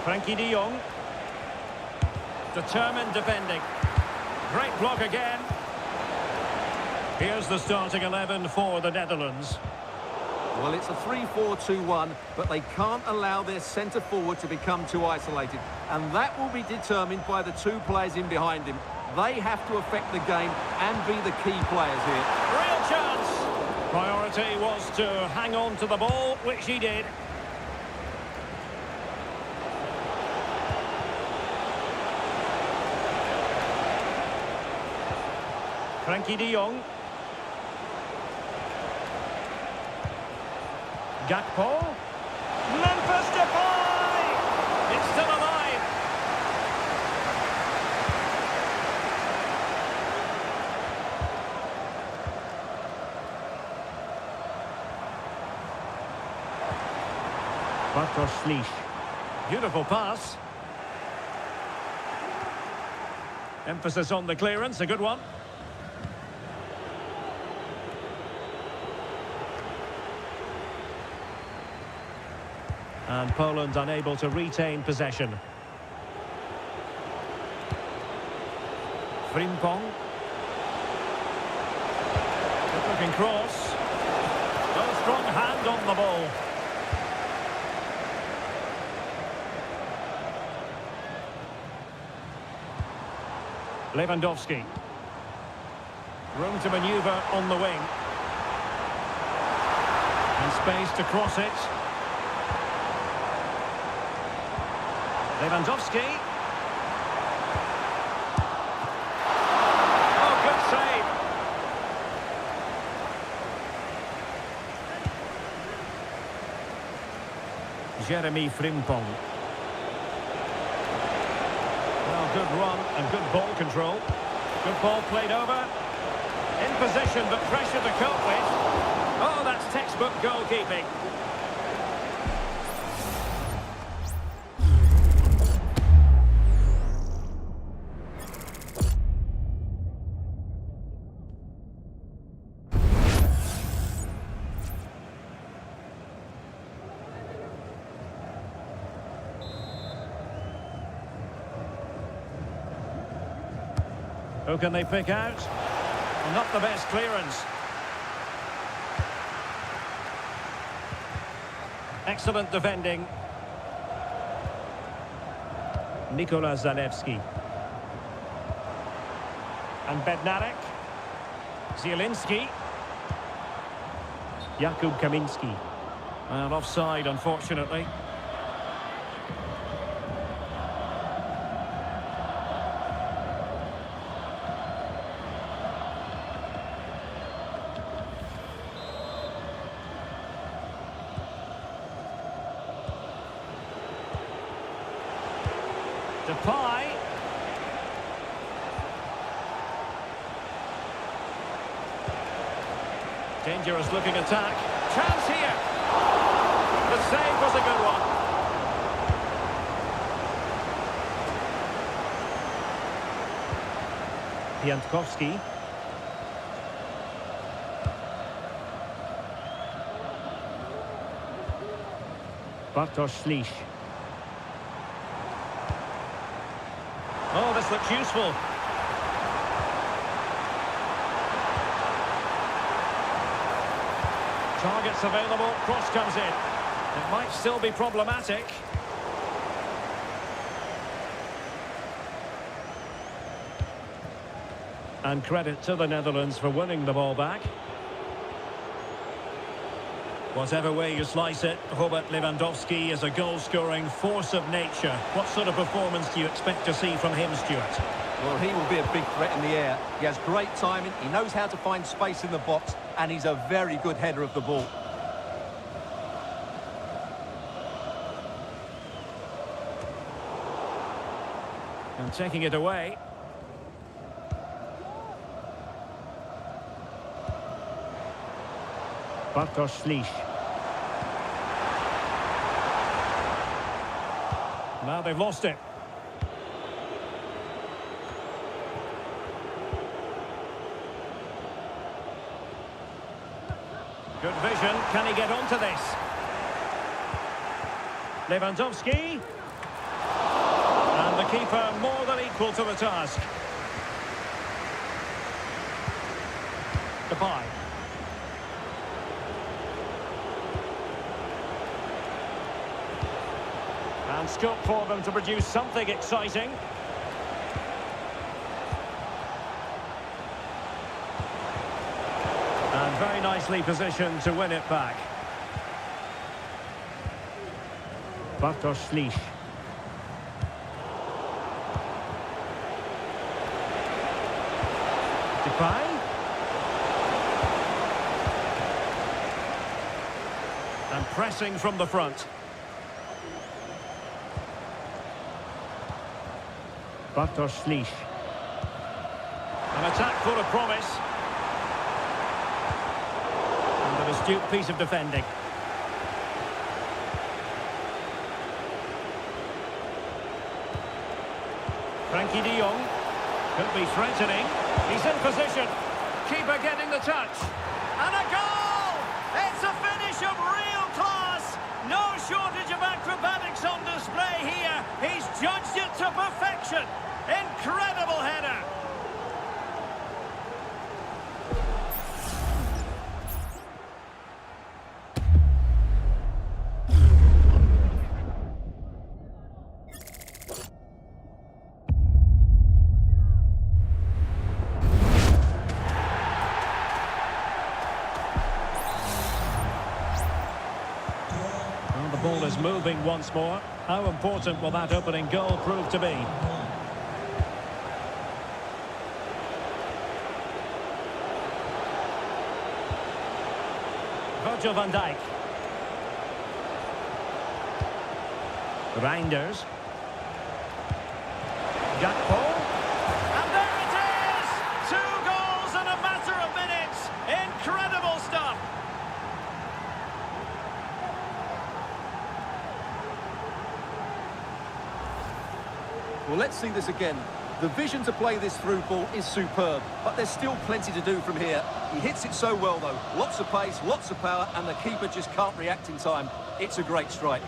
Frankie de Jong. Determined defending. Great block again. Here's the starting 11 for the Netherlands. Well, it's a 3-4-2-1, but they can't allow their centre-forward to become too isolated. And that will be determined by the two players in behind him. They have to affect the game and be the key players here. Real chance! Priority was to hang on to the ball, which he did. Frankie de Jong. Gakpo. Memphis Depay! It's still alive. Bartosz. Beautiful pass. Emphasis on the clearance, a good one. And Poland unable to retain possession. Frimpong. Good looking cross. No strong hand on the ball. Lewandowski. Room to manoeuvre on the wing. space to cross it. Lewandowski. Oh, good save. Jeremy Frimpong. Well, good run and good ball control. Good ball played over. In position, but pressure to cope with. Oh, that's textbook goalkeeping. Who can they pick out? Well, not the best clearance. Excellent defending. Nikola Zalewski. And Bednarek. Zielinski. Jakub Kaminski. And offside, unfortunately. Depay. Dangerous looking attack. Chance here. The save was a good one. Piątkowski. Bartosz Ślisz. Oh, this looks useful. Targets available, cross comes in. It might still be problematic. And credit to the Netherlands for winning the ball back. Whatever way you slice it, Robert Lewandowski is a goal-scoring force of nature. What sort of performance do you expect to see from him, Stuart? Well, he will be a big threat in the air. He has great timing, he knows how to find space in the box, and he's a very good header of the ball. And taking it away. Bartosz Ślisz. Now they've lost it. Good vision. Can he get onto this? Lewandowski. And the keeper more than equal to the task. Depay. And scope for them to produce something exciting. And very nicely positioned to win it back. Bartosz Ślisz. Depay. And pressing from the front. Bartosz Ślisz. An attack full of promise. And an astute piece of defending. Frankie de Jong. Could be threatening. He's in position. Keeper getting the touch. And a goal! It's a finish of real class. No shortage of acrobatics on display here. He's judged it to perfection. Incredible header. moving once more. How important will that opening goal prove to be? Virgil van Dijk. Reinders. Gakpo. And there it is! 2 goals in a matter of minutes. Incredible stuff. Well, let's see this again. The vision to play this through ball is superb, but there's still plenty to do from here. He hits it so well, though. Lots of pace, lots of power, and the keeper just can't react in time. It's a great strike.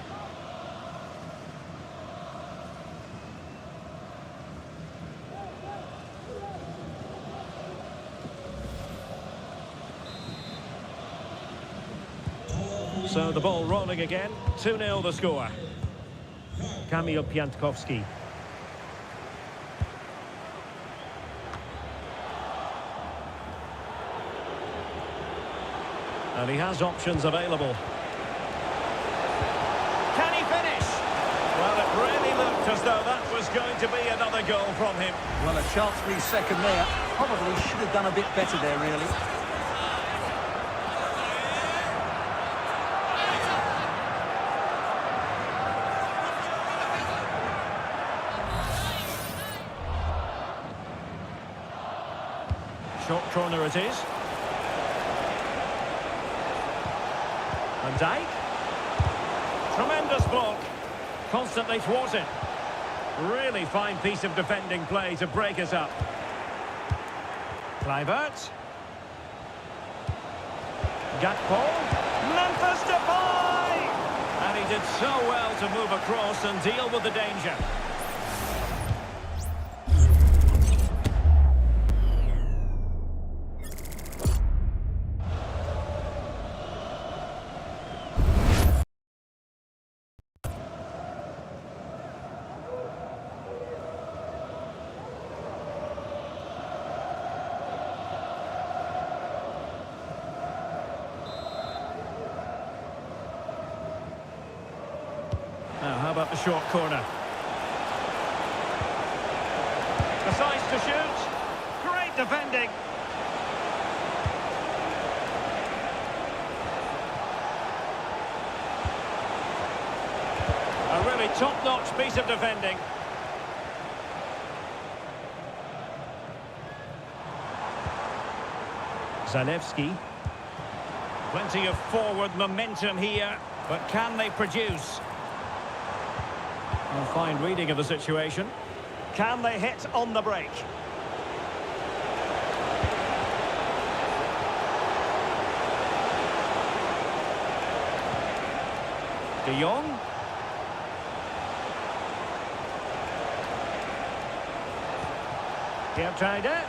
So the ball rolling again. 2-0 the score. Kamil Piątkowski. And he has options available. Can he finish? Well, it really looked as though that was going to be another goal from him. Well, a chance for his second there. Probably should have done a bit better there, really. Short corner it is. Van Dijk. Tremendous block. Constantly thwarted. Really fine piece of defending play to break us up. Kluivert. Gakpo. Memphis Depay! And he did so well to move across and deal with the danger. Now, how about the short corner? Decides to shoot. Great defending. A really top-notch piece of defending. Zalewski. Plenty of forward momentum here, but can they produce? A fine reading of the situation. Can they hit on the break? De Jong. Geertruida.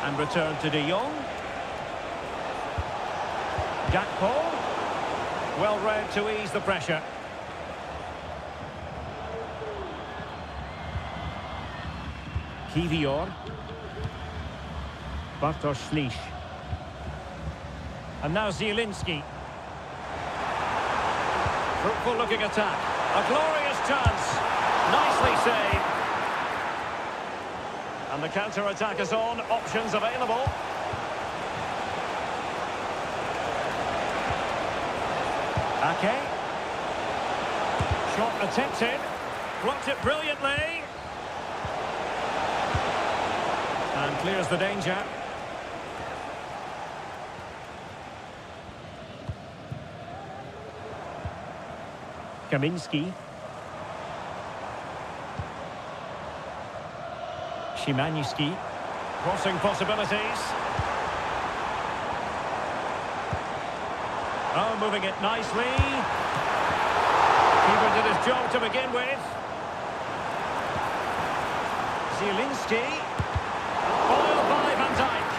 And return to De Jong. Gakpo. Well read to ease the pressure. Kivior. Bartosz Ślisz. And now Zielinski. Fruitful looking attack. A glorious chance. Nicely saved. And the counter-attack is on. Options available. Ake. Shot attempted. Blocked it brilliantly. And clears the danger. Kaminski. Szymański. Crossing possibilities. Oh, moving it nicely. Keeper did his job to begin with. Zielinski. Foiled by Van Dijk.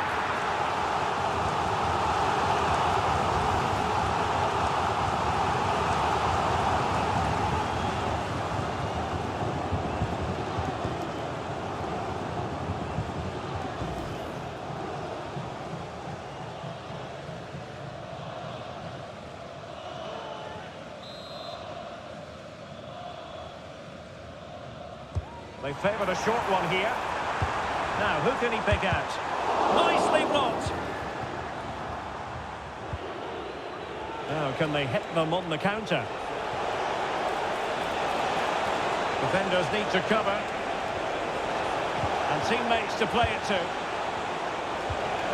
They favoured a short one here. Now, who can he pick out? Nicely blocked. Now, can they hit them on the counter? Defenders need to cover. And teammates to play it to.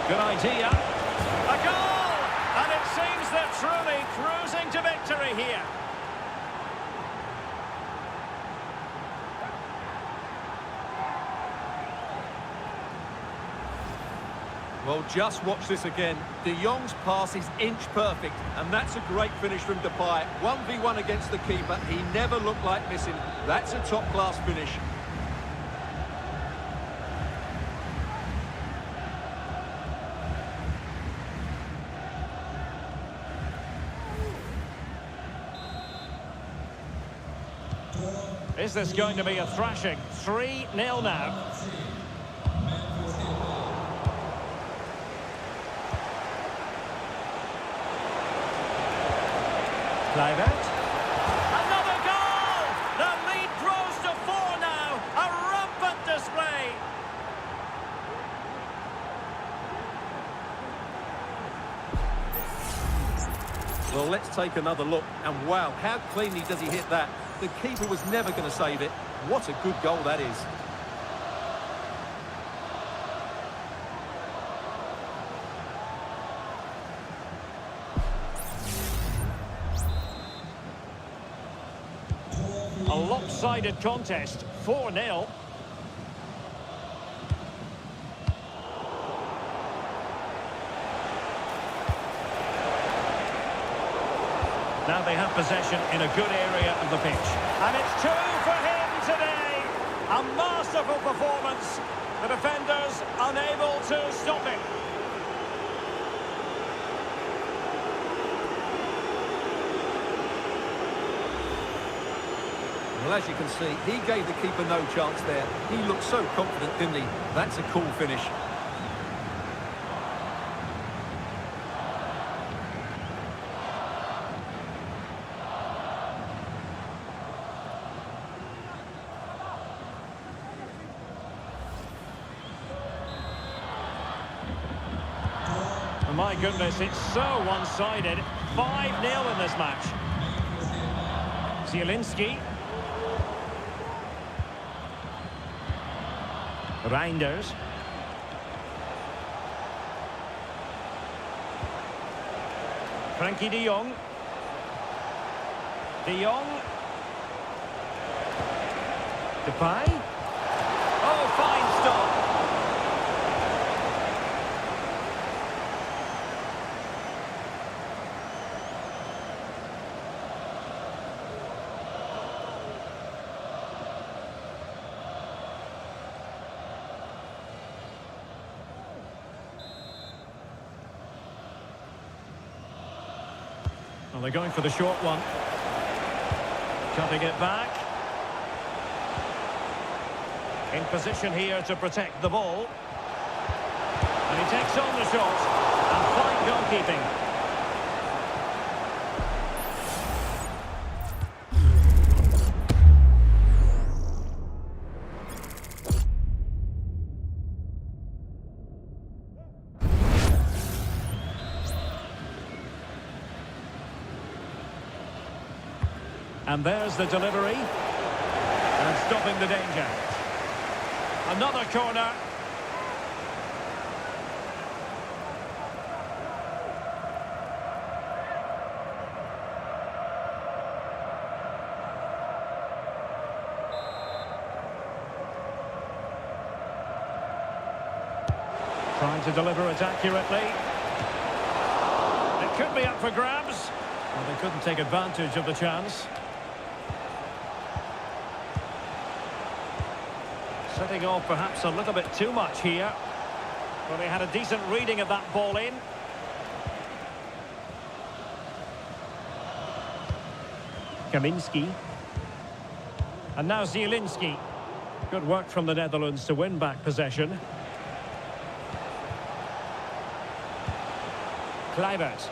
Good idea. A goal! And it seems they're truly cruising to victory here. Well, just watch this again. De Jong's pass is inch perfect, and that's a great finish from Depay. 1v1 against the keeper. He never looked like missing. That's a top-class finish. Is this going to be a thrashing? 3-0 now. Kluivert. Another goal! The lead grows to 4 now. A rampant display. Well, let's take another look. And wow, how cleanly does he hit that? The keeper was never going to save it. What a good goal that is. A lopsided contest, 4-0. Now they have possession in a good area of the pitch. And it's 2 for him today. A masterful performance. The defenders unable to stop him. Well, as you can see, he gave the keeper no chance there. He looked so confident, didn't he? That's a cool finish. Oh my goodness, it's so one-sided. 5-0 in this match. Zielinski. Reinders. Frankie de Jong. De Jong. Depay. Oh, fine stop. Well, they're going for the short one. Cutting it back. In position here to protect the ball. And he takes on the shot. And fine goalkeeping. And there's the delivery. And stopping the danger. Another corner. Trying to deliver it accurately. It could be up for grabs. Well, they couldn't take advantage of the chance. Setting off perhaps a little bit too much here. But they had a decent reading of that ball in. Kaminski. And now Zielinski. Good work from the Netherlands to win back possession. Kluivert.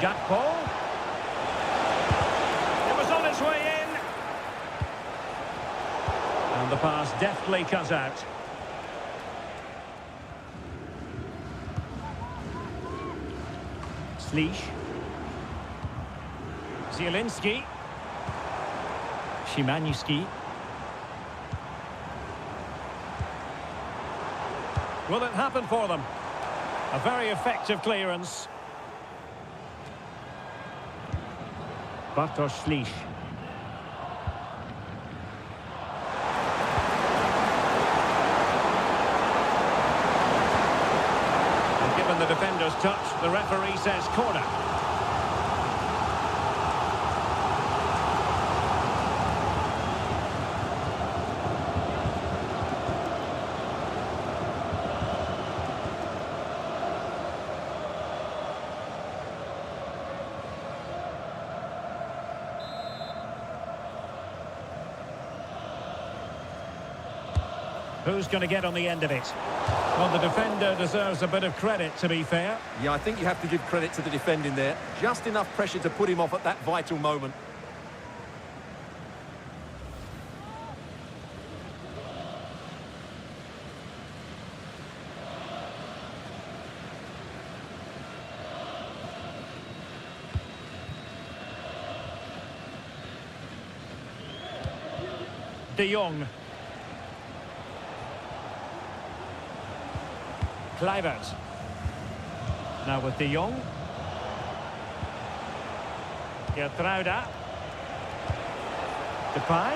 Gakpo. It was on its way in. And the pass deftly cut out. Slisz. Zielinski. Szymański. Will it happen for them? A very effective clearance. Bartosz Slisz. And given the defender's touch, the referee says corner. Who's going to get on the end of it? Well, the defender deserves a bit of credit, to be fair. Yeah, I think you have to give credit to the defending there. Just enough pressure to put him off at that vital moment. De Jong. Kluivert. Now with De Jong. Gertruida. Depay.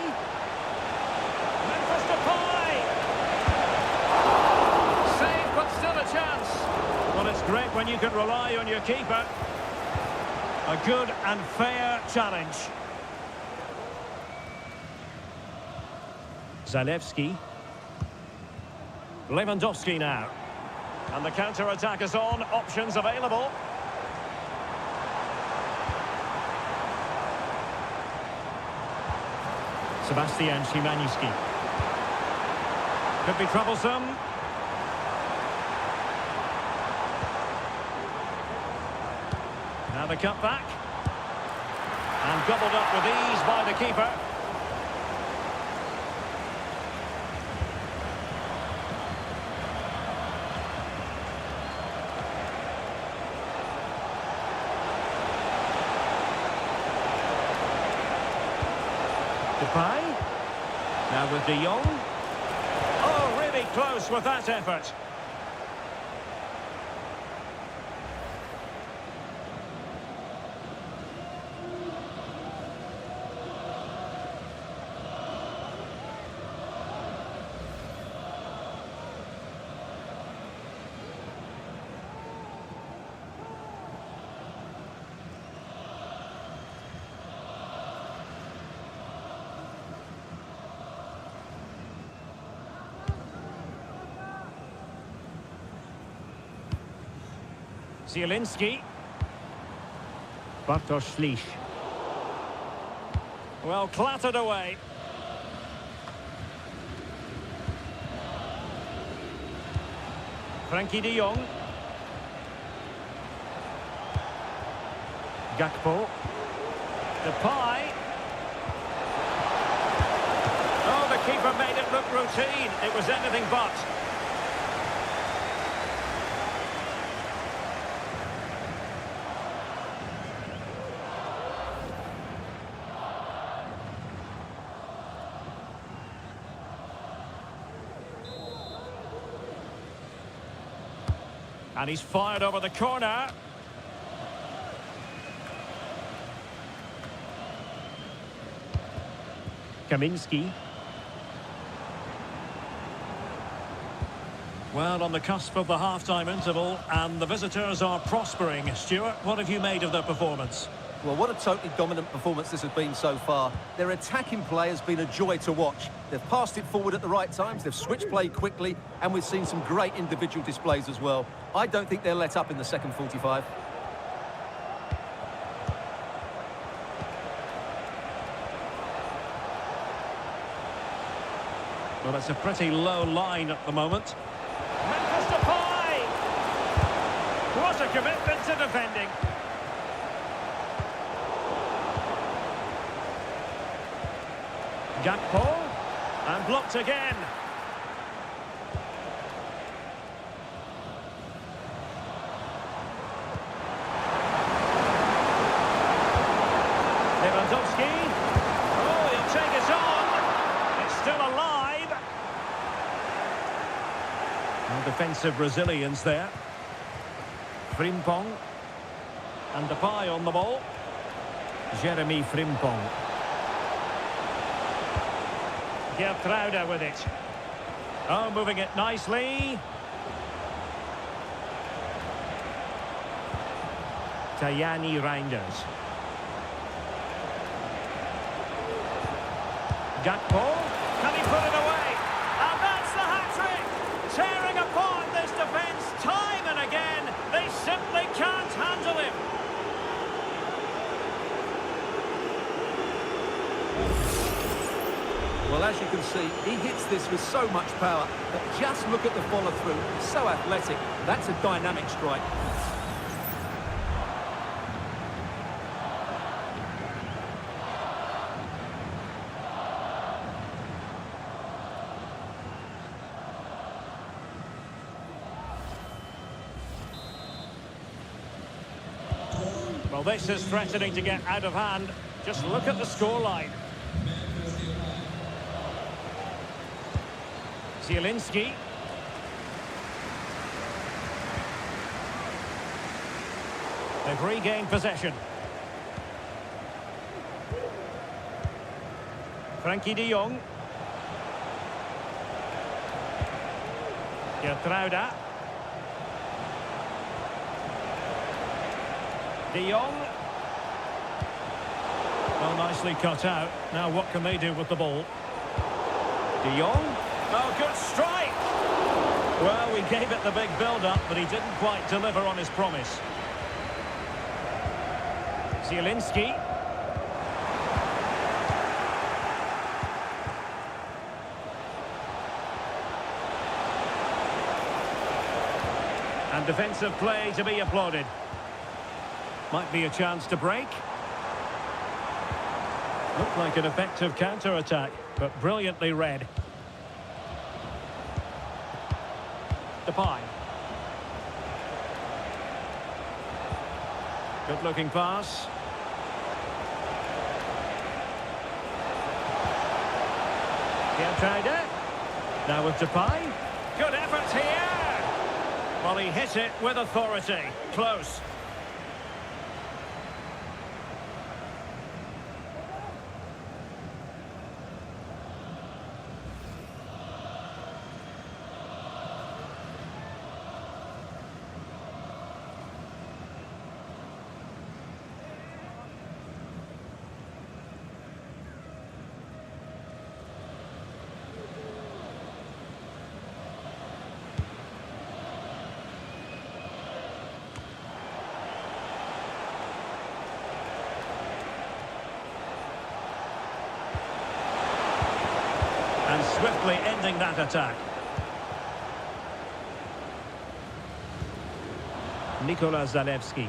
Memphis Depay! Save, but still a chance. Well, it's great when you can rely on your keeper. A good and fair challenge. Zalewski. Lewandowski now. And the counter-attack is on. Options available. Sebastian Szymański. Could be troublesome. Now the cut back. And gobbled up with ease by the keeper. Depay. Now with De Jong. Oh, really close with that effort. Zielinski. Bartosz Slisz. Well, clattered away. Frankie de Jong. Gakpo. Depay. Oh, the keeper made it look routine. It was anything but. And he's fired over the corner. Kaminski. Well, on the cusp of the half-time interval, and the visitors are prospering. Stuart, what have you made of their performance? Well, what a totally dominant performance this has been so far. Their attacking play has been a joy to watch. They've passed it forward at the right times, they've switched play quickly, and we've seen some great individual displays as well. I don't think they'll let up in the second 45. Well, it's a pretty low line at the moment. Memphis Depay! What a commitment to defending. Gakpo. And blocked again. Lewandowski. Oh, he'll take it on. It's still alive. No defensive resilience there. Frimpong. And Depay on the ball. Jeremy Frimpong. Gertruida with it. Oh, moving it nicely. Tajani Reinders. Gakpo. Can he put it away? And that's the hat-trick! Tearing apart this defence time and again. They simply can't handle him. Well, as you can see, he hits this with so much power, but just look at the follow-through. So athletic. That's a dynamic strike. Well, this is threatening to get out of hand. Just look at the scoreline. Zielinski. They've regained possession. Frankie de Jong. Gertruida. De Jong. Well, nicely cut out. Now what can they do with the ball? De Jong. Oh, good strike! Well, we gave it the big build-up, but he didn't quite deliver on his promise. Zielinski. And defensive play to be applauded. Might be a chance to break. Looked like an effective counter-attack, but brilliantly read. Depay. Good-looking pass. Gertruida. Now with Depay. Good effort here. Well, he hit it with authority. Close. And swiftly ending that attack. Nikola Zalewski.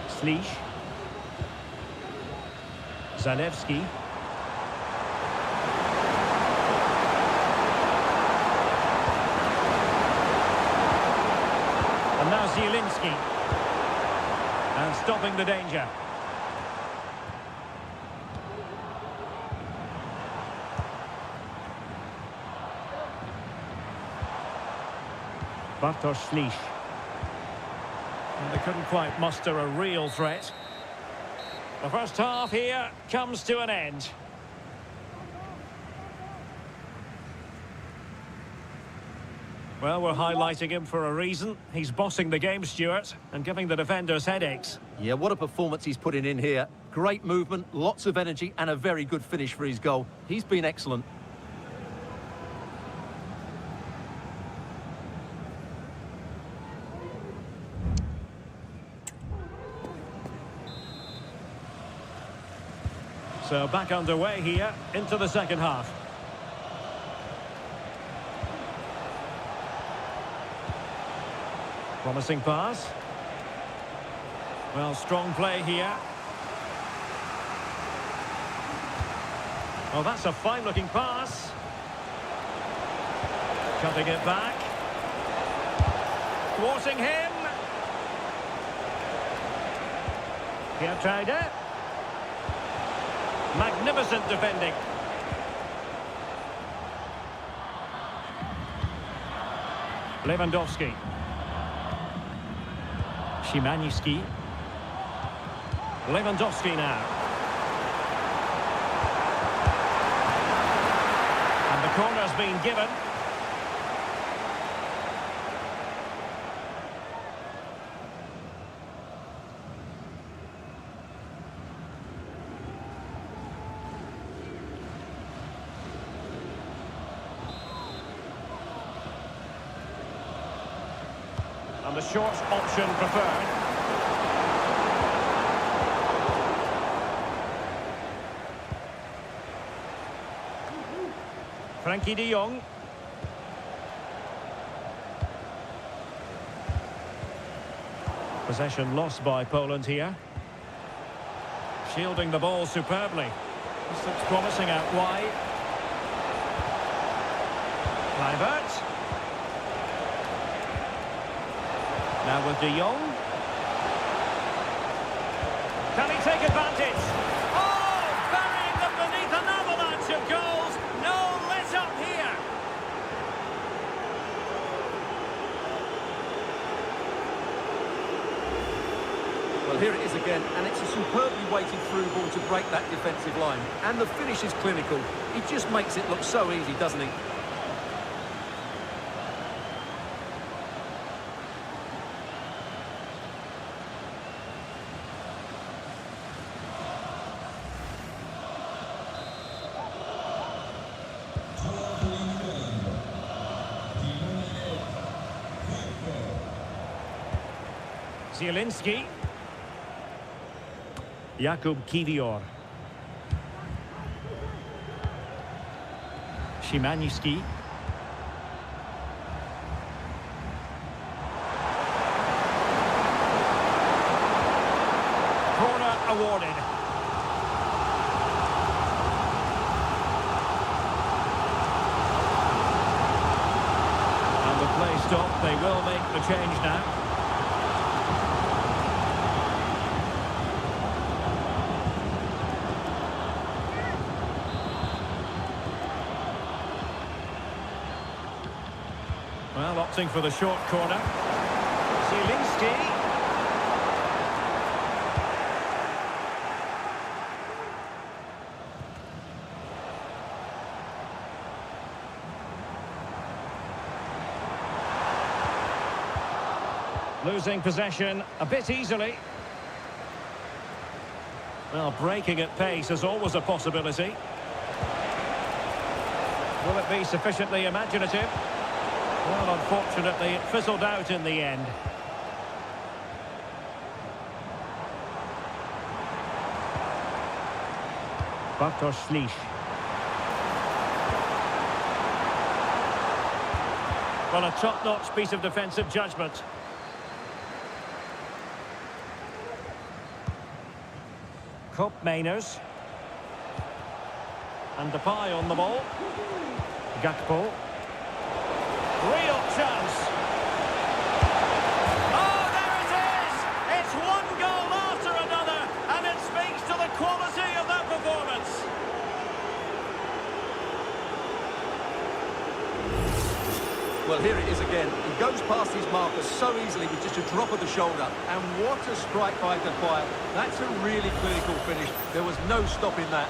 Slisz. Zalewski. And now Zielinski. And stopping the danger. Bartosz Slisz. And they couldn't quite muster a real threat. The first half here comes to an end. Well, we're highlighting him for a reason. He's bossing the game, Stuart, and giving the defenders headaches. Yeah, what a performance he's putting in here. Great movement, lots of energy, and a very good finish for his goal. He's been excellent. So back underway here into the second half. Promising pass. Well, strong play here. Oh, that's a fine-looking pass. Cutting it back. Thwarting him. Pietride. Magnificent defending. Lewandowski. Szymański. Lewandowski now. And the corner's been given. And the short option preferred. Frankie de Jong. Possession lost by Poland here. Shielding the ball superbly. This looks promising out wide. Kluivert. Now with de Jong. Can he take advantage? Oh, burying them beneath an avalanche of goals. No let up here. Well, here it is again, and it's a superbly weighted through ball to break that defensive line. And the finish is clinical. He just makes it look so easy, doesn't he? Zielinski. Jakub Kiwior. Szymański. Corner awarded. And the play stopped. They will make the change now. Well, opting for the short corner. Zielinski. Losing possession a bit easily. Well, breaking at pace is always a possibility. Will it be sufficiently imaginative? Well, unfortunately, it fizzled out in the end. Bartosz Ślisz. Well, a top-notch piece of defensive judgment. Koopmeiners. And Depay on the ball. Gakpo. Real chance. Oh, there it is! It's one goal after another, and it speaks to the quality of that performance. Well, here it is again. He goes past his marker so easily with just a drop of the shoulder. And what a strike by Depay. That's a really clinical finish. There was no stopping that.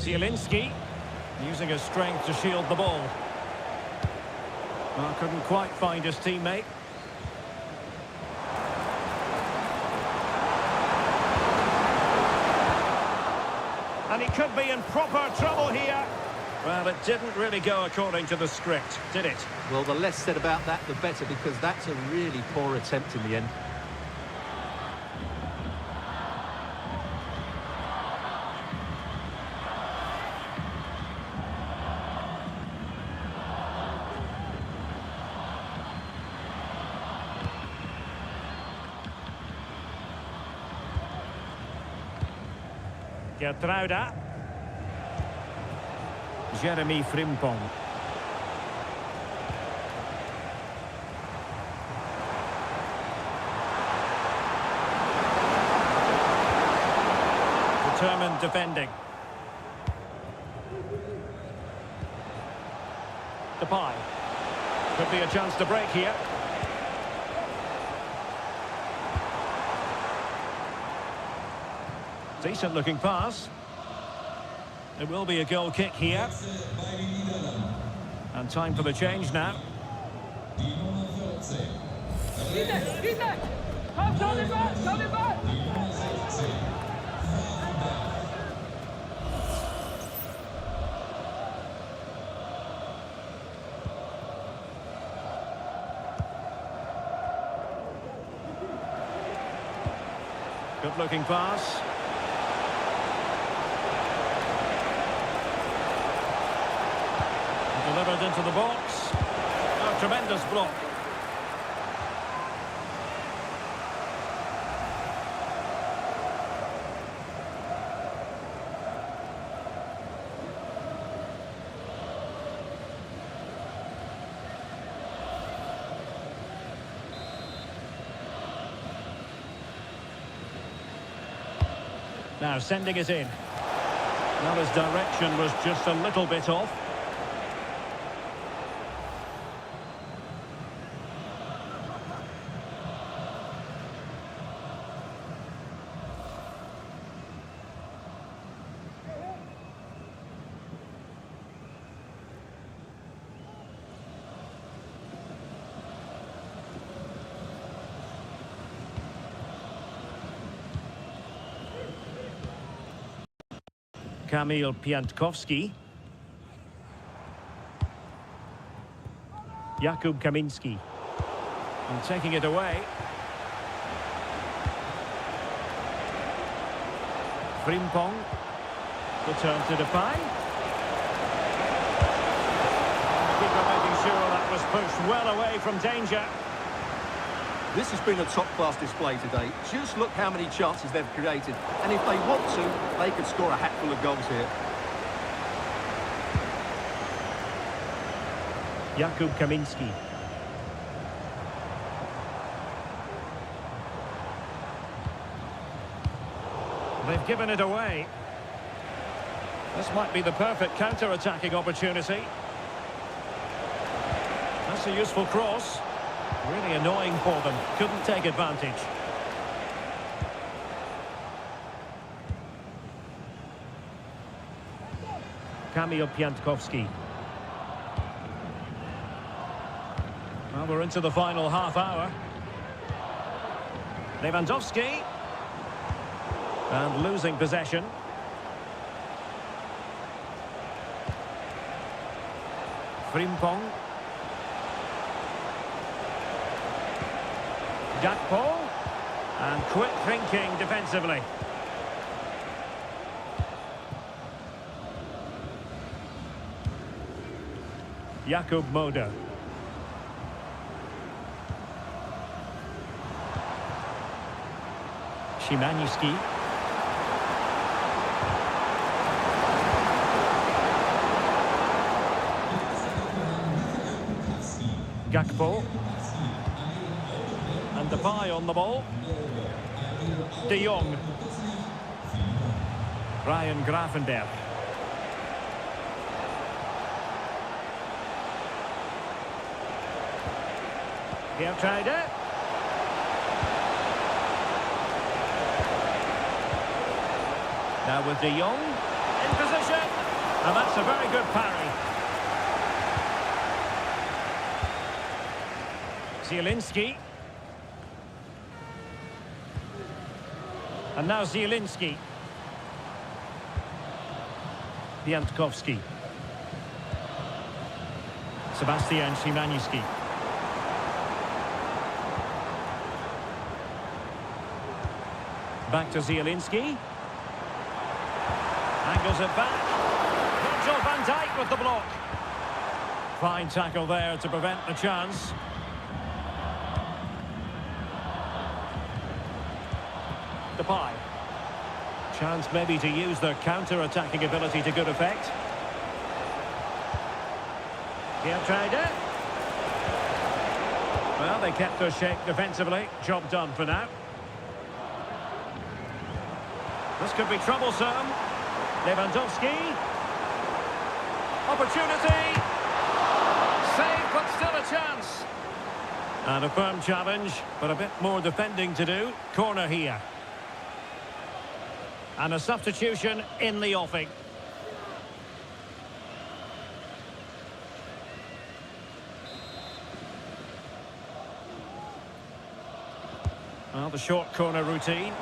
Zielinski using his strength to shield the ball. Well, couldn't quite find his teammate. And he could be in proper trouble here. Well, it didn't really go according to the script, did it? Well, the less said about that, the better, because that's a really poor attempt in the end. Gertruida. Jeremy Frimpong. Determined defending. Depay. Could be a chance to break here. Decent looking pass. It will be a goal kick here. And time for the change now. Good looking pass. Delivered into the box. Oh, tremendous block. Now sending it in. Well, his direction was just a little bit off. Kamil Piątkowski. Jakub Kaminski. And taking it away. Frimpong. Return to Depay. Keeper making sure that was pushed well away from danger. This has been a top-class display today. Just look how many chances they've created. And if they want to, they could score a hatful of goals here. Jakub Kaminski. They've given it away. This might be the perfect counter-attacking opportunity. That's a useful cross. Really annoying for them. Couldn't take advantage. Kamil Piątkowski. Well, we're into the final half hour. Lewandowski. And losing possession. Frimpong. Gakpo, and quick thinking defensively. Jakub Moder. Szymański. Gakpo. And Depay on the ball. De Jong. Ryan Gravenberch. Gertruida. Now with De Jong in position. And that's a very good parry. Zielinski. And now Zielinski. Piątkowski. Sebastian Szymański. Back to Zielinski. Angles it back. Virgil van Dijk with the block. Fine tackle there to prevent the chance. Depay. Chance maybe to use their counter-attacking ability to good effect. Here tried it. Well, they kept their shape defensively. Job done for now. This could be troublesome. Lewandowski. Opportunity. Save, but still a chance. And a firm challenge, but a bit more defending to do. Corner here. And a substitution in the offing. Well, the short corner routine.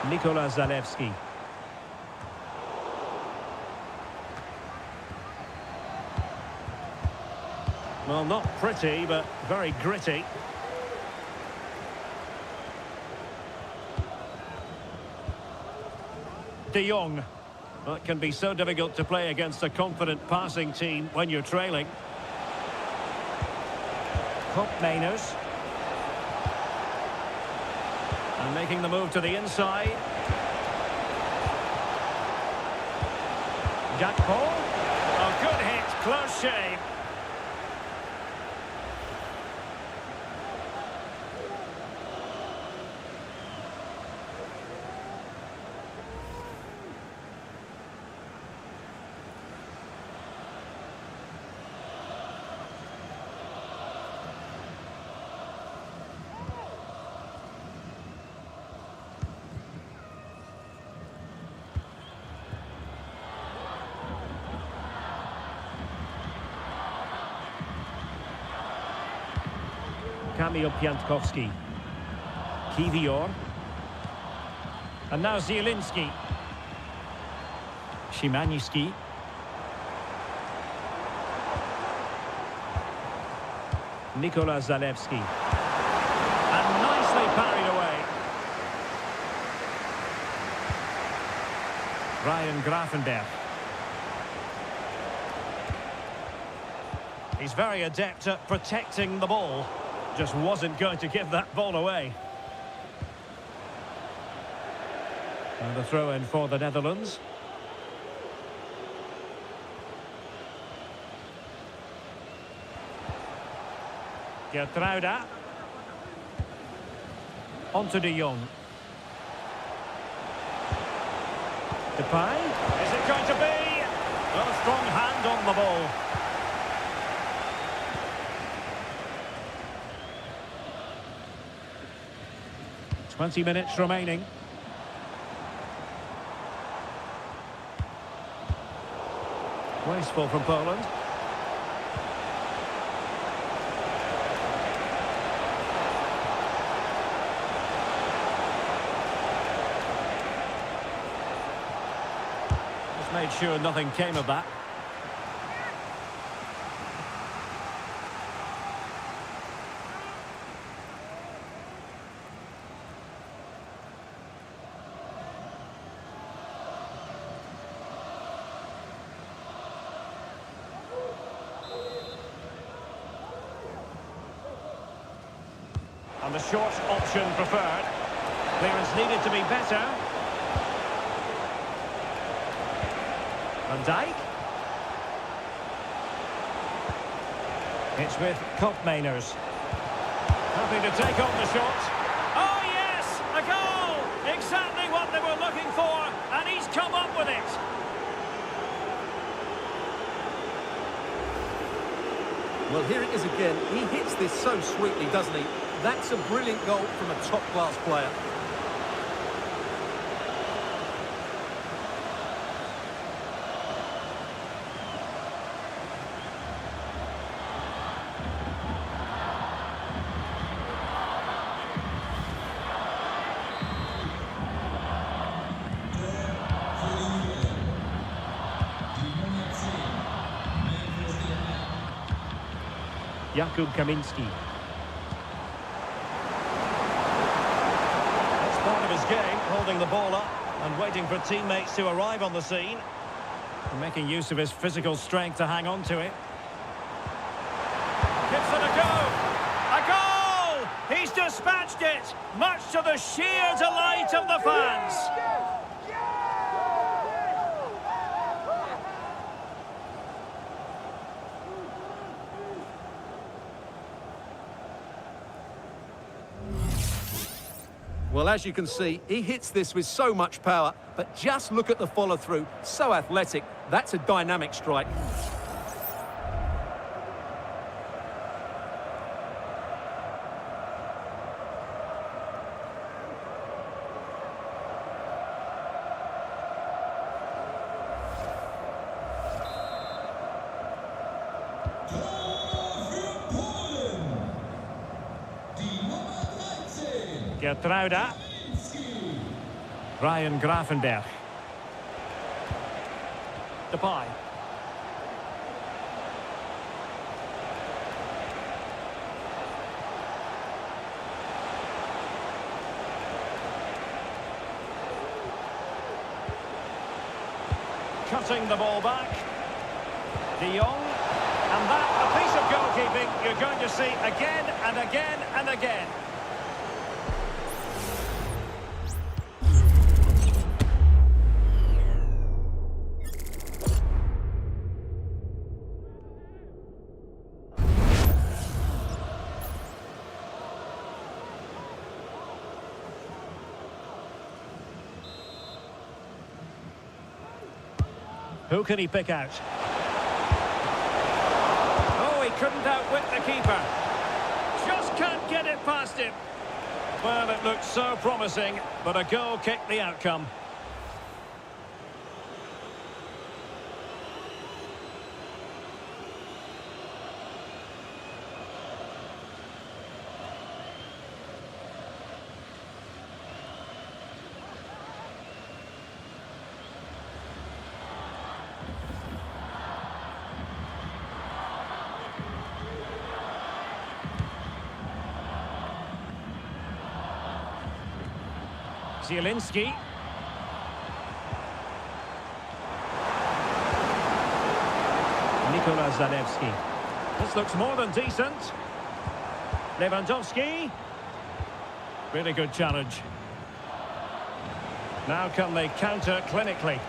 Nikola Zalewski. Well, not pretty, but very gritty. De Jong. Well, it can be so difficult to play against a confident passing team when you're trailing. Mainers. And making the move to the inside. Gakpo. A good hit, close shave. Kamil Piątkowski. Kiwior. And now Zielinski. Szymański. Nikola Zalewski. And nicely parried away. Ryan Gravenberch. He's very adept at protecting the ball. Just wasn't going to give that ball away. And the throw-in for the Netherlands. Gertruida. On to De Jong. Depay. Is it going to be? Well, a strong hand on the ball. Twenty minutes remaining. Wasteful from Poland. Just made sure nothing came of that. And the short option preferred. Clearance needed to be better. Van Dijk. It's with Mainers. Happy to take on the shot. Oh yes! A goal! Exactly what they were looking for, and he's come up with it. Well, here it is again. He hits this so sweetly, doesn't he? That's a brilliant goal from a top-class player. Jakub Kaminski. That's part of his game, holding the ball up and waiting for teammates to arrive on the scene. And making use of his physical strength to hang on to it. Gives it a go! A goal! He's dispatched it, much to the sheer delight of the fans. Well, as you can see, he hits this with so much power, but just look at the follow-through. So athletic. That's a dynamic strike. Gertruida. Ryan Gravenberg. Depay. Cutting the ball back. De Jong. And that, a piece of goalkeeping you're going to see again and again and again. Who can he pick out? Oh, he couldn't outwit the keeper. Just can't get it past him. Well, it looked so promising, but a goal kicked the outcome. Zielinski. Nikola Zalewski. This looks more than decent. Lewandowski. Really good challenge. Now can they counter clinically?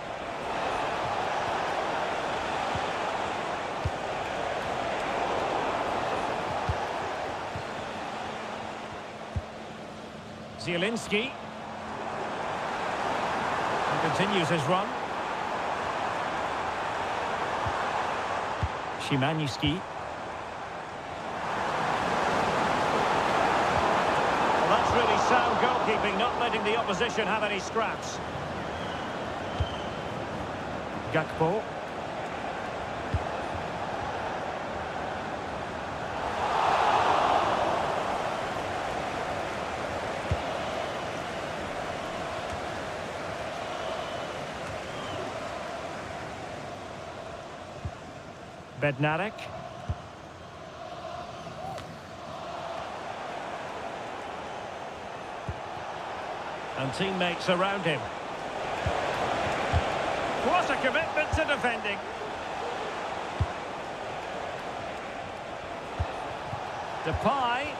Zielinski. Continues his run. Szymański. Well, that's really sound goalkeeping, not letting the opposition have any scraps. Gakpo. Bednarek. And teammates around him. What a commitment to defending. Depay.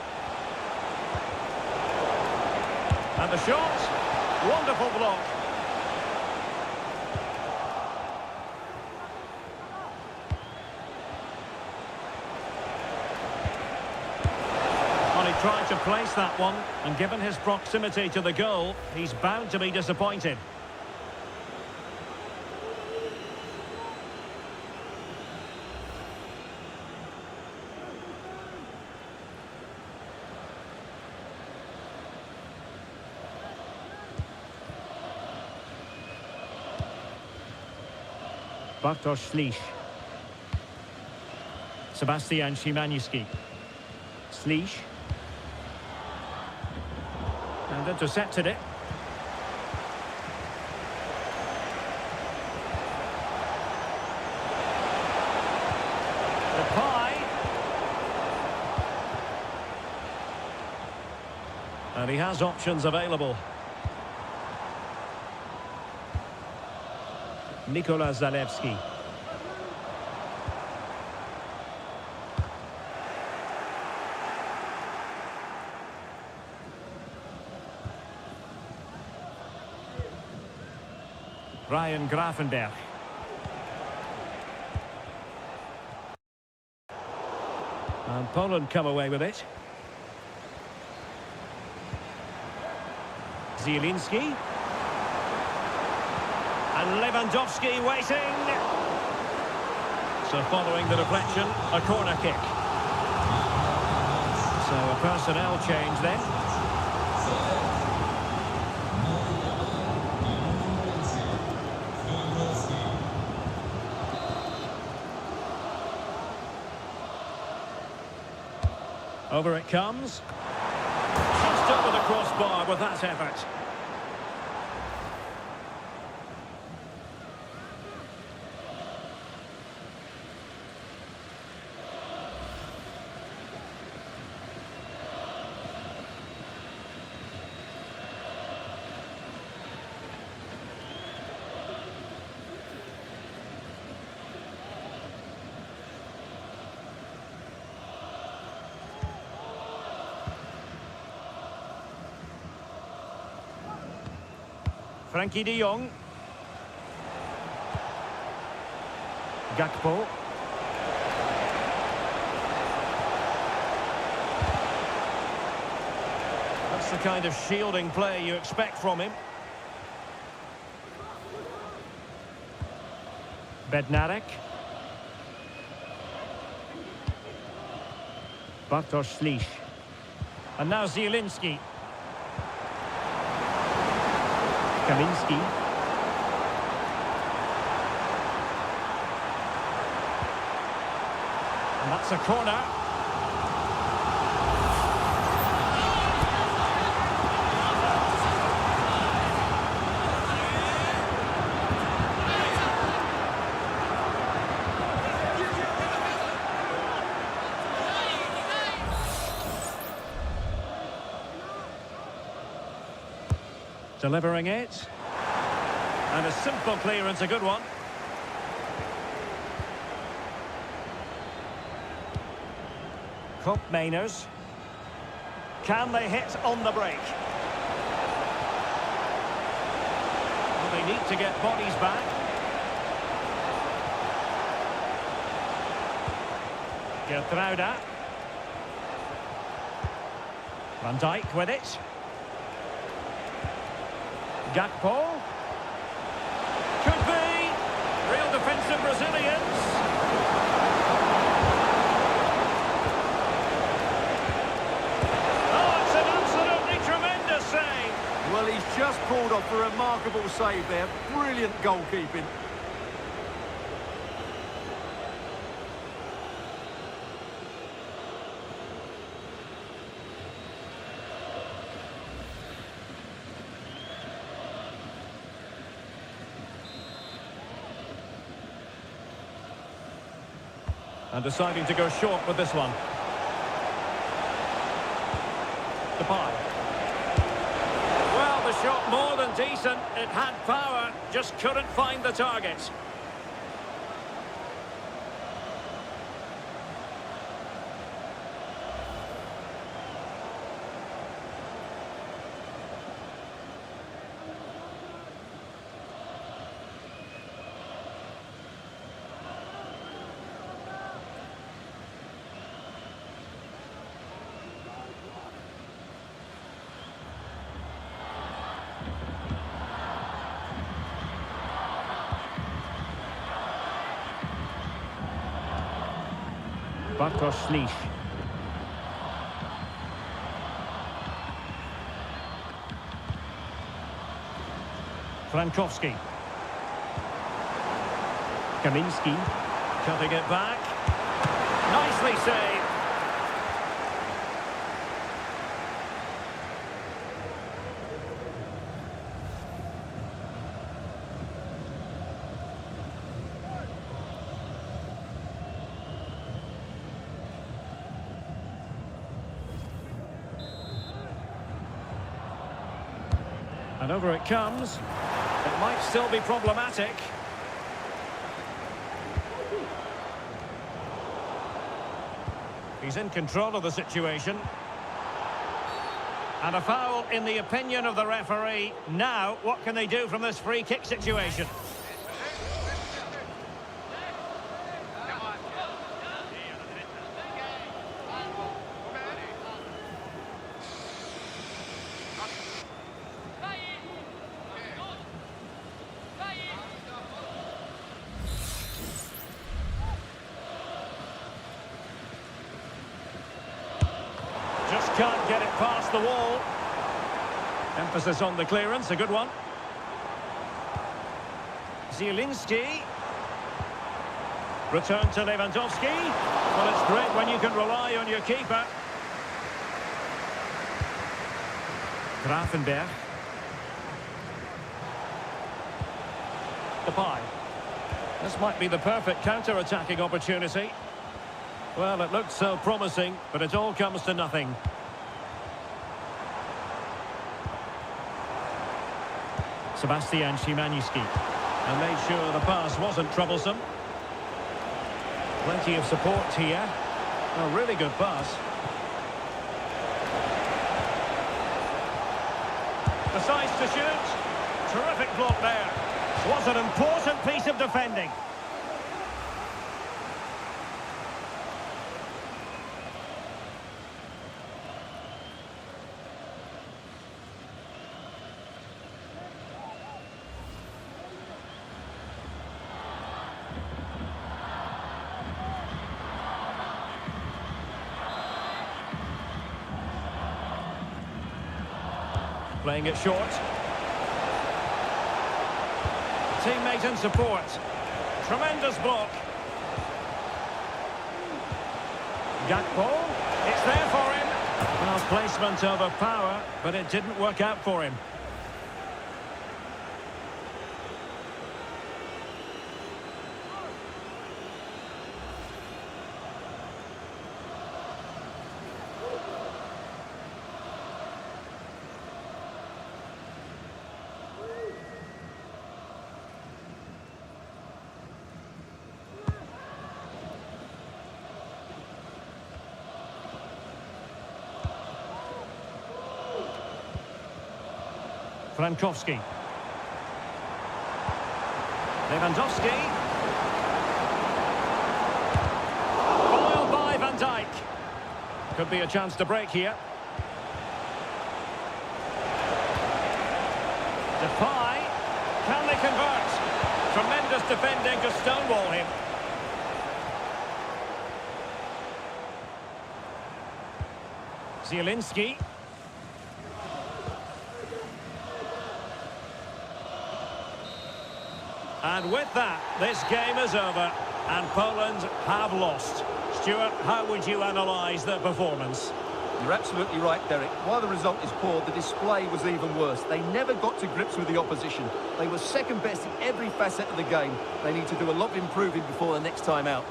And the shot. Wonderful block. Tried to place that one, and given his proximity to the goal, he's bound to be disappointed. Bartosz Slisz. Sebastian Szymański. Slisz. And intercepted it. Depay. And he has options available. Nikola Zalewski. Ryan Gravenberch. And Poland come away with it. Zielinski. And Lewandowski waiting. So following the deflection, a corner kick. So a personnel change then. Over it comes. Just over the crossbar with that effort. Frankie de Jong. Gakpo. That's the kind of shielding play you expect from him. Bednarek. Bartosz Slisz. And now Zielinski. Kaminski. And that's a corner. Delivering it. And a simple clearance, a good one. Koopmeiners. Can they hit on the break? Well, they need to get bodies back. Gertruida. Van Dijk with it. Gakpo. Could be. Real defensive Brazilians. Oh, it's an absolutely tremendous save. Well, he's just pulled off a remarkable save there. Brilliant goalkeeping. And deciding to go short with this one. Depay. Well, the shot more than decent. It had power, just couldn't find the target. Bartosz Slisz. Frankowski. Kaminski. Cutting it back. Nicely saved. And over it comes. It might still be problematic. He's in control of the situation. And a foul in the opinion of the referee. Now, what can they do from this free kick situation? Just can't get it past the wall. Emphasis on the clearance, a good one. Zielinski. Return to Lewandowski. Well, it's great when you can rely on your keeper. Grafenberg. Depay. This might be the perfect counter-attacking opportunity. Well, it looked so promising, but it all comes to nothing. Sebastian Szymanski. And made sure the pass wasn't troublesome. Plenty of support here. A really good pass. Decides to shoot. Terrific block there. Was an important piece of defending. Playing it short. Teammate in support. Tremendous block. Gakpo. It's there for him. Well, placement over power, but it didn't work out for him. Frankowski. Lewandowski. Foiled by Van Dijk. Could be a chance to break here. Depay. Can they convert? Tremendous defending to stonewall him. Zielinski. And with that, this game is over, and Poland have lost. Stuart, how would you analyse their performance? You're absolutely right, Derek. While the result is poor, the display was even worse. They never got to grips with the opposition. They were second best in every facet of the game. They need to do a lot of improving before the next time out.